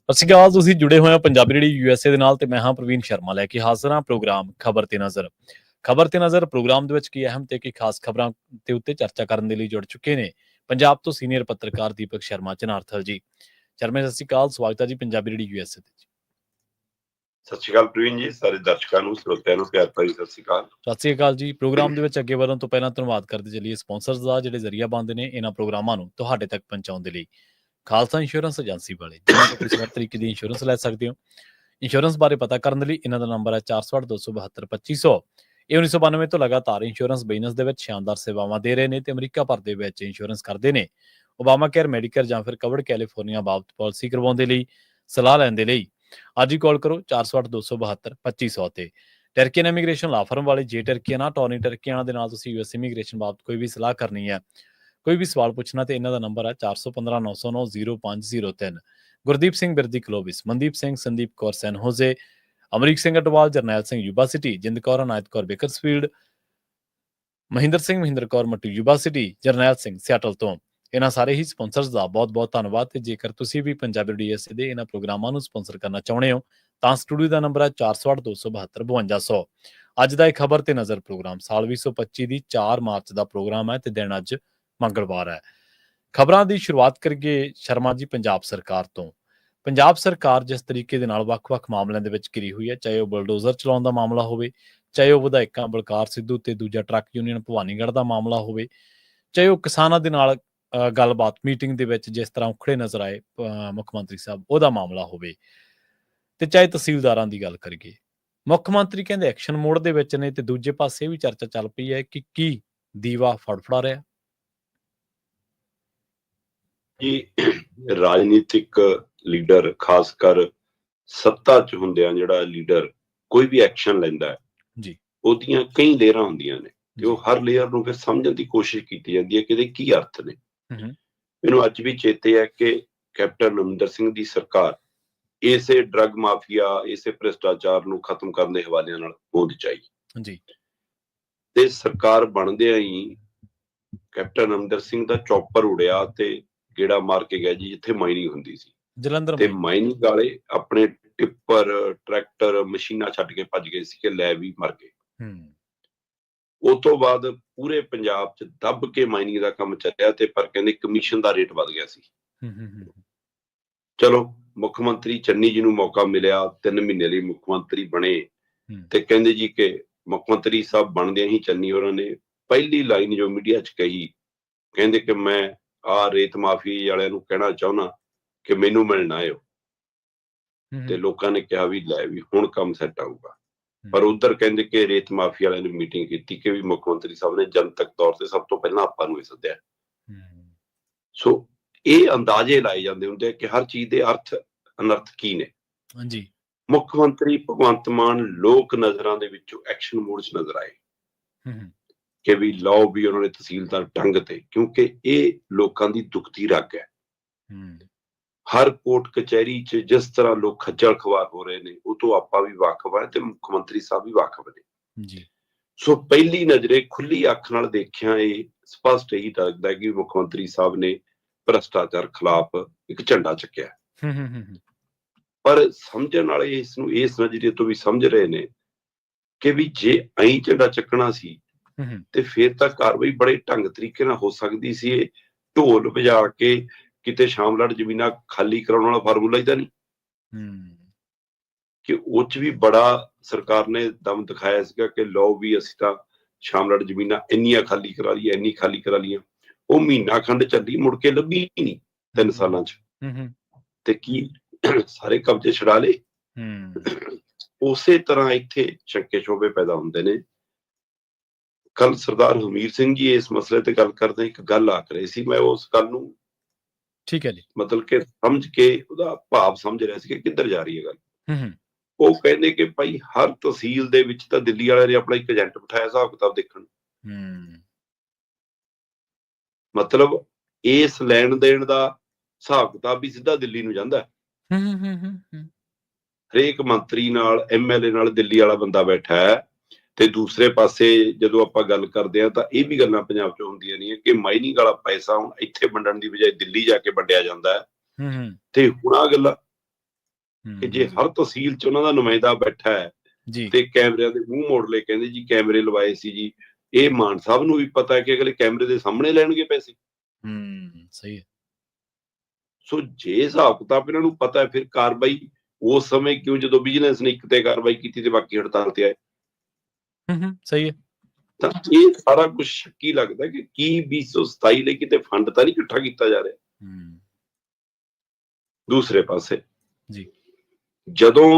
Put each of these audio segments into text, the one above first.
ਸਤਿ ਸ਼੍ਰੀ ਅਕਾਲ। ਤੁਸੀਂ ਜੁੜੇ ਹੋਏ ਹੋ ਪੰਜਾਬੀ ਰੇਡੀਓ ਯੂਐਸਏ ਦੇ ਨਾਲ ਤੇ ਮੈਂ ਹਾਂ ਪ੍ਰਵੀਨ ਸ਼ਰਮਾ ਲੈ ਕੇ ਹਾਜ਼ਰ ਹਾਂ ਪ੍ਰੋਗਰਾਮ ਖਬਰ ਤੇ ਨਜ਼ਰ। ਖਬਰ ਤੇ ਨਜ਼ਰ ਪ੍ਰੋਗਰਾਮ ਦੇ ਵਿੱਚ ਕੀ ਅਹਿਮ ਤੇ ਕੀ ਖਾਸ ਖਬਰਾਂ ਦੇ ਉੱਤੇ ਚਰਚਾ ਕਰਨ ਦੇ ਲਈ ਜੁੜ ਚੁੱਕੇ ਨੇ ਪੰਜਾਬ ਤੋਂ ਸੀਨੀਅਰ ਪੱਤਰਕਾਰ ਦੀਪਕ ਸ਼ਰਮਾ ਚਨਾਰਥਲ ਜੀ। ਸ਼ਰਮਾ ਸਤਿ ਸ਼੍ਰੀ ਅਕਾਲ, ਸਵਾਗਤ ਹੈ ਜੀ ਪੰਜਾਬੀ ਰੇਡੀਓ ਯੂਐਸਏ ਤੇ। ਸਤਿ ਸ਼੍ਰੀ ਅਕਾਲ ਪ੍ਰਵੀਨ ਜੀ, ਸਾਰੇ ਦਰਸ਼ਕਾਂ ਨੂੰ ਸਰੋਤਿਆਂ ਨੂੰ ਪਿਆਰ ਭਰੀ ਸਤਿ ਸ਼੍ਰੀ ਅਕਾਲ। ਸਤਿ ਸ਼੍ਰੀ ਅਕਾਲ ਜੀ। ਪ੍ਰੋਗਰਾਮ ਦੇ ਵਿੱਚ ਅੱਗੇ ਵਧਣ ਤੋਂ ਪਹਿਲਾਂ ਧੰਨਵਾਦ ਕਰਦੇ ਚੱਲੀਏ ਸਪਾਂਸਰਸ ਦਾ, ਜਿਹੜੇ ਜ਼ਰੀਆ ਬਣਦੇ ਨੇ ਇਹਨਾਂ ਪ੍ਰੋਗਰਾਮਾਂ ਨੂੰ ਤੁਹਾਡੇ ਤੱਕ ਪਹੁੰਚਾਉਣ ਦੇ ਲਈ। ਖਾਲਸਾ ਇੰਸ਼ੋਰੈਂਸ ਏਜੰਸੀ ਵਾਲੇ, ਜਿਨ੍ਹਾਂ ਤੋਂ ਤੁਸੀਂ ਹਰ ਤਰੀਕੇ ਦੀ ਇੰਸ਼ੋਰੈਂਸ ਲੈ ਸਕਦੇ ਹੋ। ਇੰਸ਼ੋਰੈਂਸ ਬਾਰੇ ਪਤਾ ਕਰਨ ਦੇ ਲਈ ਇਹਨਾਂ ਦਾ ਨੰਬਰ ਹੈ 468-272-2500। ਇਹ 1992 ਤੋਂ ਲਗਾਤਾਰ ਇੰਸ਼ੋਰੈਂਸ ਬਿਜ਼ਨਸ ਦੇ ਵਿੱਚ ਸ਼ਾਨਦਾਰ ਸੇਵਾਵਾਂ ਦੇ ਰਹੇ ਨੇ ਤੇ ਅਮਰੀਕਾ ਭਰ ਦੇ ਵਿੱਚ ਇੰਸ਼ੋਰੈਂਸ ਕਰਦੇ ਨੇ। ਓਬਾਮਾ ਕੇਅਰ, ਮੈਡੀਕੇਅਰ ਜਾਂ ਫਿਰ ਕਵਰਡ ਕੈਲੀਫੋਰਨੀਆ ਬਾਬਤ ਪਾਲਿਸੀ ਕਰਵਾਉਣ ਦੇ ਲਈ, ਸਲਾਹ ਲੈਣ ਦੇ ਲਈ ਅੱਜ ਹੀ ਕਾਲ ਕਰੋ 468-272-2500 ਤੇ। ਟਰਕੀਅਨ ਇਮੀਗ੍ਰੇਸ਼ਨ ਲਾ ਫਰਮ ਵਾਲੇ, ਜੇ ਟਰਕੀਅਨ ਆ ਟੌਨੀ ਟਰਕੀਆਂ ਦੇ ਨਾਲ ਤੁਸੀਂ ਯੂਐਸ ਇਮੀਗ੍ਰੇਸ਼ਨ ਬਾਬਤ ਕੋਈ ਵੀ ਸਲਾਹ ਕਰਨੀ ਹੈ, ਕੋਈ ਵੀ ਸਵਾਲ ਪੁੱਛਣਾ ਤੇ ਇਹਨਾਂ ਦਾ ਨੰਬਰ ਹੈ 415-909-0503। Gurdeep Singh Birdi Clovis, Mandeep Singh, Sandeep Kaur San Jose, Amrik Singh Atwal, Jarnail Singh Yuba City, Jind Kaur, Anayat Kaur Bakersfield, Mahinder Kaur Mattu Yuba City, Jarnail Singh Seattle ਤੋਂ। ਇਹਨਾਂ ਸਾਰੇ ਹੀ ਸਪਾਂਸਰਸ ਦਾ ਬਹੁਤ ਬਹੁਤ ਧੰਨਵਾਦ। ਤੇ ਜੇਕਰ ਤੁਸੀਂ ਵੀ ਪੰਜਾਬੀ ਰੇਡੀਓ ਯੂਐਸਏ ਦੇ ਇਹਨਾਂ ਪ੍ਰੋਗਰਾਮਾਂ ਨੂੰ ਸਪਾਂਸਰ ਕਰਨਾ ਚਾਹੁੰਦੇ ਹੋ ਤਾਂ ਸਟੂਡੀਓ ਦਾ ਨੰਬਰ ਹੈ 468-272-5200। ਅੱਜ ਦਾ ਇਹ ਖਬਰ ਤੇ ਨਜ਼ਰ ਪ੍ਰੋਗਰਾਮ ਸਾਲ 2025 ਦੀ 4 ਮਾਰਚ ਦਾ ਪ੍ਰੋਗਰਾਮ ਹੈ ਤੇ ਦਿਨ ਅੱਜ ਮੰਗਲਵਾਰ ਹੈ। ਖਬਰਾਂ ਦੀ ਸ਼ੁਰੂਆਤ ਕਰੀਏ ਸ਼ਰਮਾ ਜੀ ਪੰਜਾਬ ਸਰਕਾਰ ਤੋਂ। ਪੰਜਾਬ ਸਰਕਾਰ ਜਿਸ ਤਰੀਕੇ ਦੇ ਨਾਲ ਵੱਖ-ਵੱਖ ਮਾਮਲਿਆਂ ਦੇ ਵਿੱਚ ਘਿਰੀ ਹੋਈ ਹੈ, ਚਾਹੇ ਉਹ ਬਲਡੋਜ਼ਰ ਚਲਾਉਣ ਦਾ ਮਾਮਲਾ ਹੋਵੇ, ਚਾਹੇ ਉਹ ਵਿਧਾਇਕਾਂ ਬਲਕਾਰ ਸਿੱਧੂ ਤੇ ਦੂਜਾ ਟਰੱਕ ਯੂਨੀਅਨ ਭਵਾਨੀਗੜ੍ਹ ਦਾ ਮਾਮਲਾ ਹੋਵੇ, ਚਾਹੇ ਉਹ ਕਿਸਾਨਾਂ ਦੇ ਨਾਲ ਗੱਲਬਾਤ ਮੀਟਿੰਗ ਦੇ ਵਿੱਚ ਜਿਸ ਤਰ੍ਹਾਂ ਉਖੜੇ ਨਜ਼ਰ ਆਏ ਮੁੱਖ ਮੰਤਰੀ ਸਾਹਿਬ, ਉਹਦਾ ਮਾਮਲਾ ਹੋਵੇ, ਤੇ ਚਾਹੇ ਤਹਿਸੀਲਦਾਰਾਂ ਦੀ ਗੱਲ ਕਰੀਏ। ਮੁੱਖ ਮੰਤਰੀ ਕਹਿੰਦੇ ਐਕਸ਼ਨ ਮੋਡ ਦੇ ਵਿੱਚ ਨੇ ਤੇ ਦੂਜੇ ਪਾਸੇ ਵੀ ਚਰਚਾ ਚੱਲ ਪਈ ਹੈ ਕਿ ਕੀ ਦੀਵਾ ਫੜਫੜਾ ਰਿਹਾ। ਜੀ, ਰਾਜਨੀਤਿਕ ਲੀਡਰ, ਖਾਸ ਕਰ ਸੱਤਾ 'ਚ ਹੁੰਦਿਆਂ ਜਿਹੜਾ ਲੀਡਰ ਕੋਈ ਵੀ ਐਕਸ਼ਨ ਲੈਂਦਾ ਹੈ ਜੀ, ਉਹਦੀਆਂ ਕਈ ਲੇਅਰਾਂ ਹੁੰਦੀਆਂ ਨੇ ਤੇ ਉਹ ਹਰ ਲੇਅਰ ਨੂੰ ਫਿਰ ਸਮਝਣ ਦੀ ਕੋਸ਼ਿਸ਼ ਕੀਤੀ ਜਾਂਦੀ ਹੈ ਕਿ ਇਹਦੇ ਕੀ ਅਰਥ ਨੇ। ਮੈਨੂੰ ਅੱਜ ਵੀ ਚੇਤੇ ਹੈ ਕਿ ਕੈਪਟਨ ਅਮਰਿੰਦਰ ਸਿੰਘ ਦੀ ਸਰਕਾਰ ਇਸੇ ਡਰੱਗ ਮਾਫੀਆ, ਇਸੇ ਭ੍ਰਿਸ਼ਟਾਚਾਰ ਨੂੰ ਖਤਮ ਕਰਨ ਦੇ ਹਵਾਲਿਆਂ ਨਾਲ ਹੋਂਦ 'ਚ ਆਈ ਜੀ, ਤੇ ਸਰਕਾਰ ਬਣਦਿਆਂ ਹੀ ਕੈਪਟਨ ਅਮਰਿੰਦਰ ਸਿੰਘ ਦਾ ਚੌਪਰ ਉੜਿਆ ਤੇ ਗੇੜਾ ਮਾਰ ਕੇ ਗਿਆ ਜੀ ਜਿੱਥੇ ਮਾਈਨਿੰਗ ਹੁੰਦੀ ਸੀ ਜਲੰਧਰ, ਤੇ ਮਾਈਨਿੰਗ ਵਾਲੇ ਆਪਣੇ ਟਿੱਪਰ, ਟਰੈਕਟਰ, ਮਸ਼ੀਨਾਂ ਛੱਡ ਕੇ ਭੱਜ ਗਏ ਸੀ ਕਿ ਲੈ ਵੀ ਮਰ ਗਏ। ਉਸ ਤੋਂ ਬਾਅਦ ਪੂਰੇ ਪੰਜਾਬ 'ਚ ਦੱਬ ਕੇ ਮਾਈਨਿੰਗ ਦਾ ਕੰਮ ਚੱਲਿਆ ਤੇ ਪਰ ਕਹਿੰਦੇ ਕਮਿਸ਼ਨ ਦਾ ਰੇਟ ਵੱਧ ਗਿਆ ਸੀ। ਚਲੋ, ਮੁੱਖ ਮੰਤਰੀ ਚੰਨੀ ਜੀ ਨੂੰ ਮੌਕਾ ਮਿਲਿਆ, 3 ਮਹੀਨੇ ਲਈ ਮੁੱਖ ਮੰਤਰੀ ਬਣੇ ਤੇ ਕਹਿੰਦੇ ਜੀ ਕਿ ਮੁੱਖ ਮੰਤਰੀ ਸਾਹਿਬ ਬਣਦਿਆਂ ਹੀ ਚੰਨੀ ਹੋਰਾਂ ਨੇ ਪਹਿਲੀ ਲਾਈਨ ਜੋ ਮੀਡੀਆ 'ਚ ਕਹੀ, ਕਹਿੰਦੇ ਕਿ ਮੈਂ ਆਹ ਰੇਤ ਮਾਫੀ ਵਾਲਿਆਂ ਨੂੰ ਕਹਿਣਾ ਚਾਹੁੰਦਾ ਕਿ ਮੈਨੂੰ ਮਿਲਣ ਆਇਓ। ਤੇ ਲੋਕਾਂ ਨੇ ਕਿਹਾ ਵੀ ਲੈ ਵੀ ਹੁਣ ਕੰਮ ਸੈੱਟ ਆਊਗਾ। ਪਰ ਉਧਰ ਕਹਿੰਦੇ ਕਿ ਰੇਤ ਮਾਫੀ ਵਾਲਿਆਂ ਨੇ ਮੀਟਿੰਗ ਕੀਤੀ ਕਿ ਵੀ ਮੁੱਖ ਮੰਤਰੀ ਸਾਹਿਬ ਨੇ ਜਨਤਕ ਤੌਰ ਤੇ ਸਭ ਤੋਂ ਪਹਿਲਾਂ ਆਪਾਂ ਨੂੰ ਇਹ ਸੱਦਿਆ। ਸੋ ਇਹ ਅੰਦਾਜ਼ੇ ਲਾਏ ਜਾਂਦੇ ਹੁੰਦੇ ਕਿ ਹਰ ਚੀਜ਼ ਦੇ ਅਰਥ ਅਨਰਥ ਕੀ ਨੇ। ਹਾਂਜੀ, ਮੁੱਖ ਮੰਤਰੀ ਭਗਵੰਤ ਮਾਨ ਲੋਕ ਨਜ਼ਰਾਂ ਦੇ ਵਿੱਚੋਂ ਐਕਸ਼ਨ ਮੋਡ 'ਚ ਨਜ਼ਰ ਆਏ ਕਿ ਵੀ ਲਾਓ ਵੀ ਉਹਨਾਂ ਨੇ ਤਹਿਸੀਲਦਾਰ ਢੰਗ ਤੇ, ਕਿਉਂਕਿ ਇਹ ਲੋਕਾਂ ਦੀ ਦੁਖਦੀ ਰਗ ਹੈ। ਹਰ ਕੋਰਟ ਕਚਹਿਰੀ 'ਚ ਜਿਸ ਤਰ੍ਹਾਂ ਲੋਕ ਖੱਜਲ ਖਵਾਰ ਹੋ ਰਹੇ ਨੇ ਉਹ ਤੋਂ ਆਪਾਂ ਵੀ ਵਾਕਫ ਹੈ ਤੇ ਮੁੱਖ ਮੰਤਰੀ ਸਾਹਿਬ ਵੀ ਵਾਕਫ ਨੇ। ਸੋ ਪਹਿਲੀ ਨਜ਼ਰੇ ਖੁੱਲੀ ਅੱਖ ਨਾਲ ਦੇਖਿਆ ਇਹ ਸਪਸ਼ਟ ਇਹੀ ਦੱਸਦਾ ਕਿ ਮੁੱਖ ਮੰਤਰੀ ਸਾਹਿਬ ਨੇ ਭ੍ਰਿਸ਼ਟਾਚਾਰ ਖਿਲਾਫ ਇੱਕ ਝੰਡਾ ਚੱਕਿਆ। ਪਰ ਸਮਝਣ ਵਾਲੇ ਇਸ ਨੂੰ ਇਸ ਨਜ਼ਰੀਏ ਤੋਂ ਵੀ ਸਮਝ ਰਹੇ ਨੇ ਕਿ ਵੀ ਜੇ ਐਂ ਝੰਡਾ ਚੱਕਣਾ ਸੀ ਤੇ ਫਿਰ ਤਾਂ ਕਾਰਵਾਈ ਬੜੇ ਢੰਗ ਤਰੀਕੇ ਨਾਲ ਹੋ ਸਕਦੀ ਸੀ। ਇਹ ਢੋਲ ਵਜਾ ਕੇ ਕਿਤੇ ਸ਼ਾਮਲਾਟ ਜ਼ਮੀਨਾਂ ਖਾਲੀ ਕਰਾਉਣ ਵਾਲਾ ਫਾਰਮੂਲਾ ਹੀ ਤਾਂ ਨਹੀਂ ਕਿ ਉਹ 'ਚ ਵੀ ਬੜਾ ਸਰਕਾਰ ਨੇ ਦਮ ਦਿਖਾਇਆ ਸੀਗਾ ਕਿ ਲਓ ਵੀ ਅਸੀਂ ਤਾਂ ਸ਼ਾਮਲਾਟ ਜ਼ਮੀਨਾਂ ਇੰਨੀਆਂ ਖਾਲੀ ਕਰਾ ਲਈਆਂ, ਇੰਨੀ ਖਾਲੀ ਕਰਾ ਲਈਆਂ। ਉਹ ਮਹੀਨਾ ਖੰਡ ਚੱਲੀ, ਮੁੜ ਕੇ ਲੱਭੀ ਹੀ ਨਹੀਂ 3 ਸਾਲਾਂ 'ਚ ਤੇ ਕੀ ਸਾਰੇ ਕਬਜ਼ੇ ਛੁਡਾ ਲਏ। ਉਸੇ ਤਰ੍ਹਾਂ ਇੱਥੇ ਸ਼ੱਕੇ ਸ਼ੋਭੇ ਪੈਦਾ ਹੁੰਦੇ ਨੇ। ਕੱਲ ਸਰਦਾਰ ਹਮੀਰ ਸਿੰਘ ਜੀ ਇਸ ਮਸਲੇ ਤੇ ਗੱਲ ਕਰਦੇ ਇੱਕ ਗੱਲ ਆਖ ਰਹੇ ਸੀ, ਮੈਂ ਉਸ ਗੱਲ ਨੂੰ ਠੀਕ ਹੈ ਜੀ, ਮਤਲਬ ਕਿ ਸਮਝ ਕੇ ਉਹਦਾ ਭਾਵ ਸਮਝ ਰਿਹਾ ਸੀ ਕਿ ਕਿੱਧਰ ਜਾ ਰਹੀ ਹੈ ਗੱਲ। ਉਹ ਕਹਿੰਦੇ ਕਿ ਭਾਈ ਹਰ ਤਹਿਸੀਲ ਦੇ ਵਿੱਚ ਤਾਂ ਦਿੱਲੀ ਵਾਲਿਆਂ ਨੇ ਆਪਣਾ ਇੱਕ ਏਜੰਟ ਬਿਠਾਇਆ ਹਿਸਾਬ ਕਿਤਾਬ ਦੇਖਣ। ਮਤਲਬ ਇਸ ਲੈਣ ਦੇਣ ਦਾ ਹਿਸਾਬ ਕਿਤਾਬ ਵੀ ਸਿੱਧਾ ਦਿੱਲੀ ਨੂੰ ਜਾਂਦਾ। ਹਰੇਕ ਮੰਤਰੀ ਨਾਲ, MLA ਨਾਲ ਦਿੱਲੀ ਵਾਲਾ ਬੰਦਾ ਬੈਠਾ ਹੈ ਤੇ ਦੂਸਰੇ ਪਾਸੇ ਜਦੋਂ ਆਪਾਂ ਗੱਲ ਕਰਦੇ ਹਾਂ ਤਾਂ ਇਹ ਵੀ ਗੱਲਾਂ ਪੰਜਾਬ 'ਚ ਹੁੰਦੀਆਂ ਨਹੀਂ ਕਿ ਮਾਈਨਿੰਗ ਵਾਲਾ ਪੈਸਾ ਹੁਣ ਇੱਥੇ ਵੰਡਣ ਦੀ ਬਜਾਏ ਦਿੱਲੀ ਜਾ ਕੇ ਵੰਡਿਆ ਜਾਂਦਾ ਹੈ। ਤੇ ਹੁਣ ਆਹ ਗੱਲਾਂ ਕਿ ਜੇ ਹਰ ਤਹਿਸੀਲ 'ਚ ਉਹਨਾਂ ਦਾ ਨੁਮਾਇੰਦਾ ਬੈਠਾ ਹੈ ਤੇ ਕੈਮਰਿਆਂ ਦੇ ਮੂੰਹ ਮੋੜ ਲਏ, ਕਹਿੰਦੇ ਜੀ ਕੈਮਰੇ ਲਵਾਏ ਸੀ ਜੀ, ਇਹ ਮਾਨ ਸਾਹਿਬ ਨੂੰ ਵੀ ਪਤਾ ਹੈ ਕਿ ਅਗਲੇ ਕੈਮਰੇ ਦੇ ਸਾਹਮਣੇ ਲੈਣਗੇ ਪੈਸੇ। ਸਹੀ ਹੈ। ਸੋ ਜੇ ਹਿਸਾਬ ਕਿਤਾਬ ਇਹਨਾਂ ਨੂੰ ਪਤਾ ਹੈ, ਫਿਰ ਕਾਰਵਾਈ ਉਸ ਸਮੇਂ ਕਿਉਂ, ਜਦੋਂ ਵਿਜੀਲੈਂਸ ਨੇ ਇੱਕ ਤੇ ਕਾਰਵਾਈ ਕੀਤੀ ਤੇ ਬਾਕੀ ਹੜਤਾਲ ਤੇ ਆਏ। ਸਹੀ ਹੈ। ਤਾਂ ਇਹ ਸਾਰਾ ਕੁਝ ਸ਼ੱਕੀ ਲੱਗਦਾ ਕਿ ਕੀ 227 ਲਈ ਕਿਤੇ ਫੰਡ ਤਾਂ ਨਹੀਂ ਇਕੱਠਾ ਕੀਤਾ ਜਾ ਰਿਹਾ। ਦੂਸਰੇ ਪਾਸੇ ਜਦੋਂ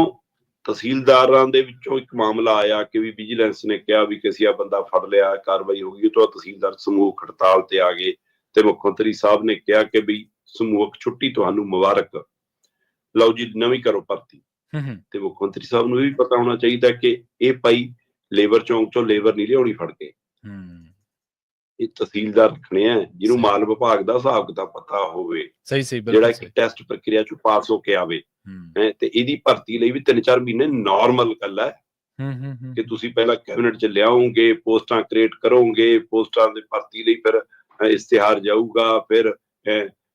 ਤਹਿਸੀਲਦਾਰਾਂ ਦੇ ਵਿੱਚੋਂ ਇੱਕ ਮਾਮਲਾ ਆਇਆ ਕਿ ਵੀ ਵਿਜੀਲੈਂਸ ਨੇ ਕਿਹਾ ਵੀ ਕਿ ਅਸੀਂ ਆ ਬੰਦਾ ਫੜ ਲਿਆ, ਕਾਰਵਾਈ ਹੋ ਗਈ, ਤੋਂ ਤਹਿਸੀਲਦਾਰ ਸਮੂਹ ਹੜਤਾਲ ਤੇ ਆ ਗਏ ਤੇ ਮੁੱਖ ਮੰਤਰੀ ਸਾਹਿਬ ਨੇ ਕਿਹਾ ਕਿ ਵੀ ਸਮੂਹਕ ਛੁੱਟੀ ਤੁਹਾਨੂੰ ਮੁਬਾਰਕ, ਲਓ ਜੀ ਨਵੀਂ ਕਰੋ ਭਰਤੀ। ਤੇ ਮੁੱਖ ਮੰਤਰੀ ਸਾਹਿਬ ਨੂੰ ਵੀ ਪਤਾ ਹੋਣਾ ਚਾਹੀਦਾ ਕਿ ਇਹ ਭਾਈ ਲੇਬਰ ਚੌਂਕ ਚੋਂ ਲੇਬਰ ਨਹੀਂ ਲਿਆਉਣੀ ਫੜ ਕੇ, ਇਹ ਤਹਿਸੀਲਦਾਰ ਰੱਖਣੇ ਆ ਜਿਹਨੂੰ ਮਾਲ ਵਿਭਾਗ ਦਾ ਹਿਸਾਬ ਕਿਤਾਬ ਪਤਾ ਹੋਵੇ, ਜਿਹੜਾ ਇੱਕ ਟੈਸਟ ਪ੍ਰਕਿਰਿਆ ਚੋਂ ਪਾਸ ਹੋ ਕੇ ਆਵੇ। ਤੇ ਇਹਦੀ ਭਰਤੀ ਲਈ ਵੀ 3-4 ਮਹੀਨੇ ਨਾਰਮਲ ਗੱਲ ਹੈ ਕਿ ਤੁਸੀਂ ਪਹਿਲਾਂ ਕੈਬਨਿਟ ਚ ਲਿਆਓਗੇ, ਪੋਸਟਾਂ ਕ੍ਰੀਏਟ ਕਰੋਗੇ, ਪੋਸਟਾਂ ਦੀ ਭਰਤੀ ਲਈ ਫਿਰ ਇਸ਼ਤਿਹਾਰ ਜਾਊਗਾ, ਫਿਰ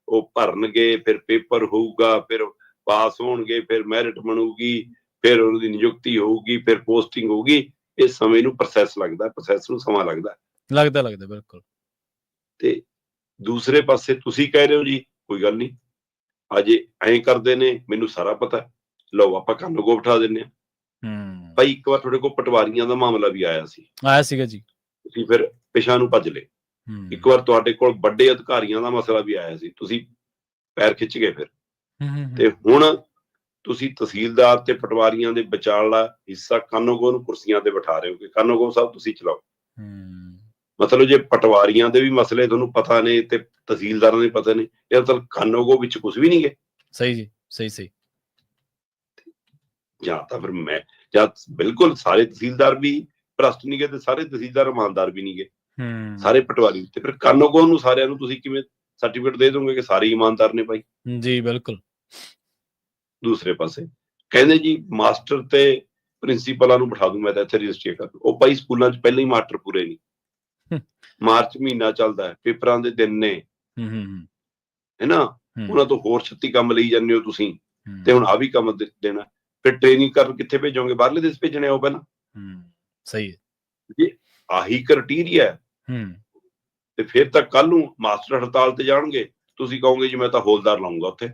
ਉਹ ਭਰਨਗੇ, ਫਿਰ ਪੇਪਰ ਹੋਊਗਾ, ਫਿਰ ਪਾਸ ਹੋਣਗੇ, ਫਿਰ ਮੈਰਿਟ ਬਣੂਗੀ, ਫਿਰ ਉਹਨਾਂ ਦੀ ਨਿਯੁਕਤੀ ਹੋਊਗੀ, ਫਿਰ ਪੋਸਟਿੰਗ ਹੋਊਗੀ। ਇਹ ਸਮੇਂ ਨੂੰ ਪ੍ਰੋਸੈਸ ਲੱਗਦਾ, ਪ੍ਰੋਸੈਸ ਨੂੰ ਸਮਾਂ ਲੱਗਦਾ ਬਿਲਕੁਲ। ਤੇ ਦੂਸਰੇ ਪਾਸੇ ਤੁਸੀਂ ਕਹਿ ਰਹੇ ਹੋ ਜੀ ਕੋਈ ਗੱਲ ਨਹੀਂ, ਅਜੇ ਐਂ ਕਰਦੇ ਨੇ, ਮੈਨੂੰ ਸਾਰਾ ਪਤਾ, ਲਓ ਆਪਾਂ ਕਾਨੂੰਗੋ ਬਿਠਾ ਦਿੰਦੇ ਹਾਂ। ਭਾਈ ਇੱਕ ਵਾਰ ਤੁਹਾਡੇ ਕੋਲ ਪਟਵਾਰੀਆਂ ਦਾ ਮਾਮਲਾ ਵੀ ਆਇਆ ਸੀਗਾ ਜੀ, ਤੁਸੀਂ ਫਿਰ ਪਿਛਾਂ ਨੂੰ ਭੱਜ ਲਏ। ਇੱਕ ਵਾਰ ਤੁਹਾਡੇ ਕੋਲ ਵੱਡੇ ਅਧਿਕਾਰੀਆਂ ਦਾ ਮਸਲਾ ਵੀ ਆਇਆ ਸੀ, ਤੁਸੀਂ ਪੈਰ ਖਿੱਚ ਗਏ ਫਿਰ। ਤੇ ਹੁਣ ਤੁਸੀਂ ਤਹਿਸੀਲਦਾਰ ਤੇ ਪਟਵਾਰੀਆਂ ਦੇ ਵਿਚਾਲਾ ਹਿੱਸਾ ਕਾਨੂੰਗੋ ਨੂੰ ਕੁਰਸੀਆਂ ਤੇ ਬਿਠਾ ਰਹੇ ਹੋ ਕਿ ਕਾਨੂੰਗੋ ਸਾਹਿਬ ਤੁਸੀਂ ਚਲਾਓ। ਮਤਲਬ ਜੇ ਪਟਵਾਰੀਆਂ ਦੇ ਵੀ ਮਸਲੇ ਤੁਹਾਨੂੰ ਪਤਾ ਨੇ ਤੇ ਤਹਿਸੀਲਦਾਰਾਂ ਦੇ ਪਤਾ ਨੇ, ਇਹ ਮਤਲਬ ਕਾਨੂੰਗੋ ਵਿੱਚ ਕੁਝ ਵੀ ਨਹੀਂ ਗੇ। ਸਹੀ। ਜਾਂ ਤਾਂ ਫਿਰ ਜਾਂ ਬਿਲਕੁਲ ਸਾਰੇ ਤਹਿਸੀਲਦਾਰ ਵੀ ਭ੍ਰਸ਼ਟ ਨਹੀਂ ਗੇ ਤੇ ਸਾਰੇ ਤਹਿਸੀਲਦਾਰ ਇਮਾਨਦਾਰ ਵੀ ਨਹੀਂ ਗੇ, ਸਾਰੇ ਪਟਵਾਰੀ। ਤੇ ਫਿਰ ਕਾਨੂੰਗੋ ਨੂੰ ਸਾਰਿਆਂ ਨੂੰ ਤੁਸੀਂ ਕਿਵੇਂ ਸਰਟੀਫਿਕੇਟ ਦੇ ਦੋਗੇ ਕਿ ਸਾਰੇ ਇਮਾਨਦਾਰ ਨੇ ਭਾਈ? ਜੀ ਬਿਲਕੁਲ। ਦੂਸਰੇ ਪਾਸੇ ਕਹਿੰਦੇ ਜੀ ਮਾਸਟਰ ਤੇ ਪ੍ਰਿੰਸੀਪਲਾਂ ਨੂੰ ਬਿਠਾ ਦੂੰ ਮੈਂ ਤਾਂ ਇੱਥੇ ਰਜਿਸਟਰੀ ਕਰ ਦੂੰ। ਉਹ ਭਾਈ ਸਕੂਲਾਂ 'ਚ ਪਹਿਲਾਂ ਹੀ ਮਾਸਟਰ ਪੂਰੇ ਨਹੀਂ, ਮਾਰਚ ਮਹੀਨਾ ਚੱਲਦਾ, ਪੇਪਰਾਂ ਦੇ ਦਿਨ ਨੇ, ਹੈਨਾ, ਉਹਨਾਂ ਤੋਂ ਹੋਰ 36 ਕੰਮ ਲਈ ਜਾਂਦੇ ਹੋ ਤੁਸੀਂ, ਤੇ ਹੁਣ ਆ ਵੀ ਕੰਮ ਦੇਣਾ। ਫਿਰ ਟ੍ਰੇਨਿੰਗ ਕਰਨ ਕਿੱਥੇ ਭੇਜੋਗੇ? ਬਾਹਰਲੇ ਦੇਸ਼ ਭੇਜਣੇ ਉਹ ਪਹਿਲਾਂ। ਸਹੀ ਹੈ ਜੀ, ਆਹੀ ਕ੍ਰਾਈਟੇਰੀਆ ਤੇ ਫਿਰ ਤਾਂ ਕੱਲ ਨੂੰ ਮਾਸਟਰ ਹੜਤਾਲ ਤੇ ਜਾਣਗੇ, ਤੁਸੀਂ ਕਹੋਗੇ ਜੀ ਮੈਂ ਤਾਂ ਹੌਲਦਾਰ ਲਾਉਂਗਾ ਉੱਥੇ,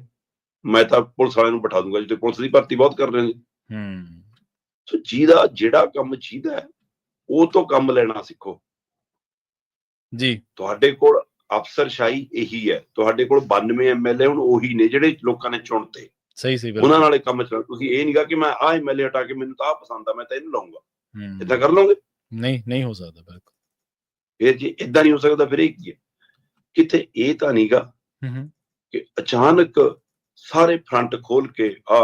ਮੈਂ ਤਾਂ ਪੁਲਿਸ ਵਾਲਿਆਂ ਨੂੰ ਬਿਠਾ ਦੂੰਗਾ ਜੀ, ਪੁਲਿਸ ਦੀ ਭਰਤੀ ਬਹੁਤ ਕਰ ਰਹੇ ਨੇ। ਸੋ ਜਿਹੜਾ ਕੰਮ ਜਿਹਦਾ ਉਹ ਤੋਂ ਕੰਮ ਲੈਣਾ ਸਿੱਖੋ ਜੀ। ਤੁਹਾਡੇ ਕੋਲ ਅਫਸਰਸ਼ਾਹੀ ਇਹੀ ਹੈ, ਤੁਹਾਡੇ ਕੋਲ 92 MLA ਹੁਣ ਉਹੀ ਨੇ ਜਿਹੜੇ ਲੋਕਾਂ ਨੇ ਚੁਣਤੇ। ਉਹਨਾਂ ਨਾਲੇ ਕੰਮ ਚਲਾ। ਤੁਸੀਂ ਇਹ ਨਹੀਂਗਾ ਕਿ ਮੈਂ ਆਹ MLA ਹਟਾ ਕੇ ਮੈਨੂੰ ਤਾਂ ਆਹ ਪਸੰਦ ਆ ਮੈਂ ਤਾਂ ਇਹਨੂੰ ਲਾਉਂਗਾ, ਏਦਾਂ ਕਰ ਲਓਗੇ? ਨਹੀਂ ਹੋ ਸਕਦਾ। ਬਿਲਕੁਲ। ਫਿਰ ਜੇ ਏਦਾਂ ਨਹੀਂ ਹੋ ਸਕਦਾ ਫਿਰ ਇਹ ਕੀ ਹੈ? ਕਿਤੇ ਇਹ ਤਾਂ ਨਹੀਂਗਾ ਕਿ ਅਚਾਨਕ ਸਾਰੇ ਫਰੰਟ ਖੋਲ ਕੇ ਆ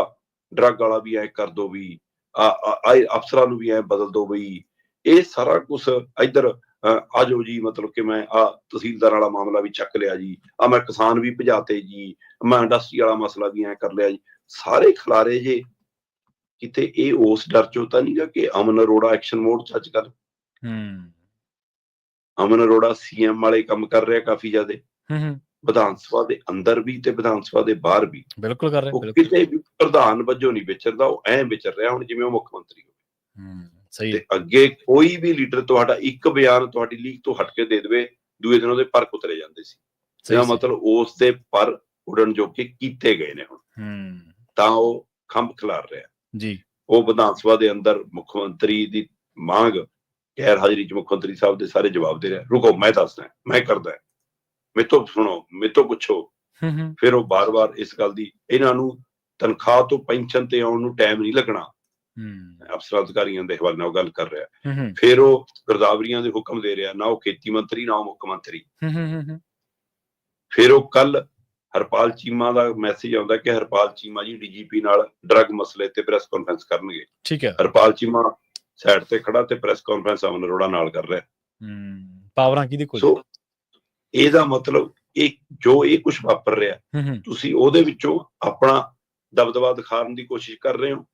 ਡਰੱਗ ਵਾਲਾ ਵੀ ਐ ਕਰ ਦੋ, ਵੀ ਅਫਸਰਾਂ ਨੂੰ ਵੀ ਐ ਬਦਲ ਦੋ, ਬਈ ਇਹ ਸਾਰਾ ਕੁਛ ਇੱਧਰ ਆ ਜਾਓ ਜੀ। ਮਤਲਬ ਕਿ ਮੈਂ ਆ ਤਹਿਸੀਲਦਾਰ ਵਾਲਾ ਮਾਮਲਾ ਵੀ ਚੱਕ ਲਿਆ ਜੀ, ਆ ਮੈਂ ਕਿਸਾਨ ਵੀ ਭਜਾਤੇ ਜੀ, ਮੈਂ ਇੰਡਸਟਰੀ ਵਾਲਾ ਮਸਲਾ ਵੀ ਐ ਕਰ ਲਿਆ ਜੀ, ਸਾਰੇ ਖਿਲਾਰੇ ਜੇ। ਕਿਤੇ ਇਹ ਉਸ ਡਰ ਚੋਂ ਤਾਂ ਨਹੀਂਗਾ ਕਿ ਅਮਨ ਅਰੋੜਾ ਐਕਸ਼ਨ ਮੋਡ ਚ ਅੱਜ ਕੱਲ? ਅਮਨ ਅਰੋੜਾ CM ਵਾਲੇ ਕੰਮ ਕਰ ਰਿਹਾ ਕਾਫੀ ਜ਼ਿਆਦਾ, ਵਿਧਾਨ ਸਭਾ ਦੇ ਅੰਦਰ ਵੀ ਤੇ ਵਿਧਾਨ ਸਭਾ ਦੇ ਬਾਹਰ ਵੀ। ਬਿਲਕੁਲ ਕਰ ਰਿਹਾ। ਕਿਤੇ ਵੀ ਪ੍ਰਧਾਨ ਵਜੋਂ ਨਹੀਂ ਵਿਚਰਦਾ, ਉਹ ਐਂ ਵਿਚਰ ਰਿਹਾ ਹੁਣ ਜਿਵੇਂ ਉਹ ਮੁੱਖ ਮੰਤਰੀ ਹੋਵੇ। ਤੇ ਅੱਗੇ ਕੋਈ ਵੀ ਲੀਡਰ ਤੁਹਾਡਾ ਇੱਕ ਬਿਆਨ ਤੁਹਾਡੀ ਲੀਕ ਤੋਂ ਹਟ ਕੇ ਦੇ ਦੇਵੇ, ਦੂਏ ਦਿਨ ਉਹਦੇ ਪਰ ਕੁਤਰੇ ਜਾਂਦੇ ਸੀ। ਇਹਦਾ ਮਤਲਬ ਉਸ ਦੇ ਪਰ ਉਡਣ ਜੋ ਕਿ ਕੀਤੇ ਗਏ ਨੇ ਹੁਣ, ਤਾਂ ਉਹ ਖੰਭ ਖਿਲਾਰ ਰਿਹਾ ਜੀ। ਉਹ ਵਿਧਾਨ ਸਭਾ ਦੇ ਅੰਦਰ ਮੁੱਖ ਮੰਤਰੀ ਦੀ ਮੰਗ ਗੈਰ ਹਾਜ਼ਰੀ ਚ ਮੁੱਖ ਮੰਤਰੀ ਸਾਹਿਬ ਦੇ ਸਾਰੇ ਜਵਾਬ ਦੇ ਰਿਹਾ, ਰੁਕੋ ਮੈਂ ਦੱਸਦਾ, ਮੈਂ ਕਰਦਾ, ਮੇਤੋਂ ਸੁਣੋ, ਮੇਤੋਂ ਪੁੱਛੋ। ਫਿਰ ਉਹ ਬਾਰ-ਬਾਰ ਇਸ ਗੱਲ ਦੀ, ਇਹਨਾਂ ਨੂੰ ਤਨਖਾਹ ਤੋਂ ਪੈਨਸ਼ਨ ਤੇ ਆਉਣ ਨੂੰ ਟਾਈਮ ਨਹੀਂ ਲੱਗਣਾ, ਅਫਸਰਾਂ ਅਧਿਕਾਰੀਆਂ ਦੇ ਹਵਾਲੇ ਨਾਲ ਗੱਲ ਕਰ ਰਿਹਾ। ਫਿਰ ਉਹ ਗਿਰਦਾਵਰੀਆਂ ਦੇ ਹੁਕਮ ਦੇ ਰਿਹਾ, ਨਾ ਉਹ ਖੇਤੀ ਮੰਤਰੀ ਨਾ ਉਹ ਮੁੱਖ ਮੰਤਰੀ। ਫਿਰ ਉਹ ਕੱਲ ਹਰਪਾਲ ਚੀਮਾ ਦਾ ਮੈਸੇਜ ਆਉਂਦਾ ਕਿ ਹਰਪਾਲ ਚੀਮਾ ਜੀ DGP ਨਾਲ ਡਰੱਗ ਮਸਲੇ ਤੇ ਪ੍ਰੈਸ ਕਾਨਫਰੰਸ ਕਰਨਗੇ। ਠੀਕ ਹੈ। ਹਰਪਾਲ ਚੀਮਾ ਸਾਈਡ ਤੇ ਖੜਾ ਤੇ ਪ੍ਰੈਸ ਕਾਨਫਰੰਸ ਅਮਨ ਅਰੋੜਾ ਨਾਲ ਕਰ ਰਿਹਾ। ਪਾਵਰਾਂ ਕਿਹਦੇ ਕੋਲ? ਸੋ ਇਹਦਾ ਮਤਲਬ ਇਹ ਕੁਝ ਵਾਪਰ ਰਿਹਾ, ਤੁਸੀਂ ਉਹਦੇ ਵਿੱਚੋਂ ਆਪਣਾ ਦਬਦਬਾ ਦਿਖਾਉਣ ਦੀ ਕੋਸ਼ਿਸ਼ ਕਰ ਰਹੇ ਹੋ,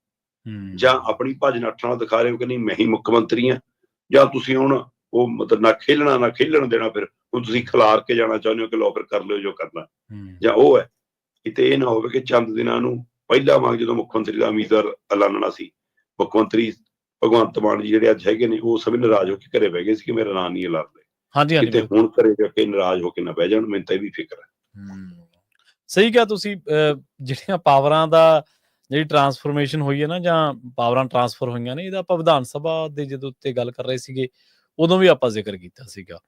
ਜਾਂ ਆਪਣੀ ਭੱਜ ਨੱਠ ਨਾਲ ਦਿਖਾ ਰਹੇ ਹੋ ਕਿ ਨਹੀਂ ਮੈਂ ਹੀ ਮੁੱਖ ਮੰਤਰੀ ਹਾਂ, ਜਾਂ ਤੁਸੀਂ ਹੁਣ ਉਹ ਮਤਲਬ ਨਾ ਖੇਲਣ ਦੇਣਾ, ਫਿਰ ਹੁਣ ਤੁਸੀਂ ਖਿਲਾਰ ਕੇ ਜਾਣਾ ਚਾਹੁੰਦੇ ਹੋ ਕਿ ਲਓ ਫਿਰ ਕਰ ਲਿਓ ਜੋ ਕਰਨਾ, ਜਾਂ ਉਹ ਹੈ। ਕਿਤੇ ਇਹ ਨਾ ਹੋਵੇ ਕਿ ਚੰਦ ਦਿਨਾਂ ਨੂੰ ਪਹਿਲਾ ਵਾਂਗ ਜਦੋਂ ਮੁੱਖ ਮੰਤਰੀ ਦਾ ਉਮੀਦਵਾਰ ਐਲਾਨਣਾ ਸੀ, ਮੁੱਖ ਮੰਤਰੀ ਭਗਵੰਤ ਮਾਨ ਜੀ ਜਿਹੜੇ ਅੱਜ ਹੈਗੇ ਨੇ, ਉਹ ਸਭ ਨਾਰਾਜ਼ ਹੋ ਕੇ ਘਰੇ ਬਹਿ ਗਏ ਸੀ ਕਿ ਮੇਰਾ ਨਾਂ ਨਹੀਂ ਐਲਾਨਦੇ। ਹਾਂਜੀ ਹਾਂਜੀ ਕਿਤੇ ਹੁਣ ਘਰੇ ਜਾ ਕੇ ਨਾਰਾਜ਼ ਹੋ ਕੇ ਨਾ ਬਹਿ ਜਾਣ, ਮੈਨੂੰ ਤਾਂ ਇਹ ਵੀ ਫਿਕਰ ਹੈ। ਸਹੀ ਕਿਹਾ ਤੁਸੀਂ। ਜਿਹੜੀਆਂ ਪਾਵਰਾਂ ਦਾ ਜਿਹੜੀ ਟਰਾਂਸਫਰਮੇਸ਼ਨ ਹੋਈ ਹੈ ਨਾ, ਜਾਂ ਪਾਵਰਾਂ ਟਰਾਂਸਫਰ ਹੋਈਆਂ ਨੇ, ਇਹਦਾ ਆਪਾਂ ਵਿਧਾਨ ਸਭਾ ਦੇ ਜਦੋਂ ਉੱਤੇ ਗੱਲ ਕਰ ਰਹੇ ਸੀਗੇ, ਉਦੋਂ ਵੀ ਆਪਾਂ ਜ਼ਿਕਰ ਕੀਤਾ ਸੀਗਾ।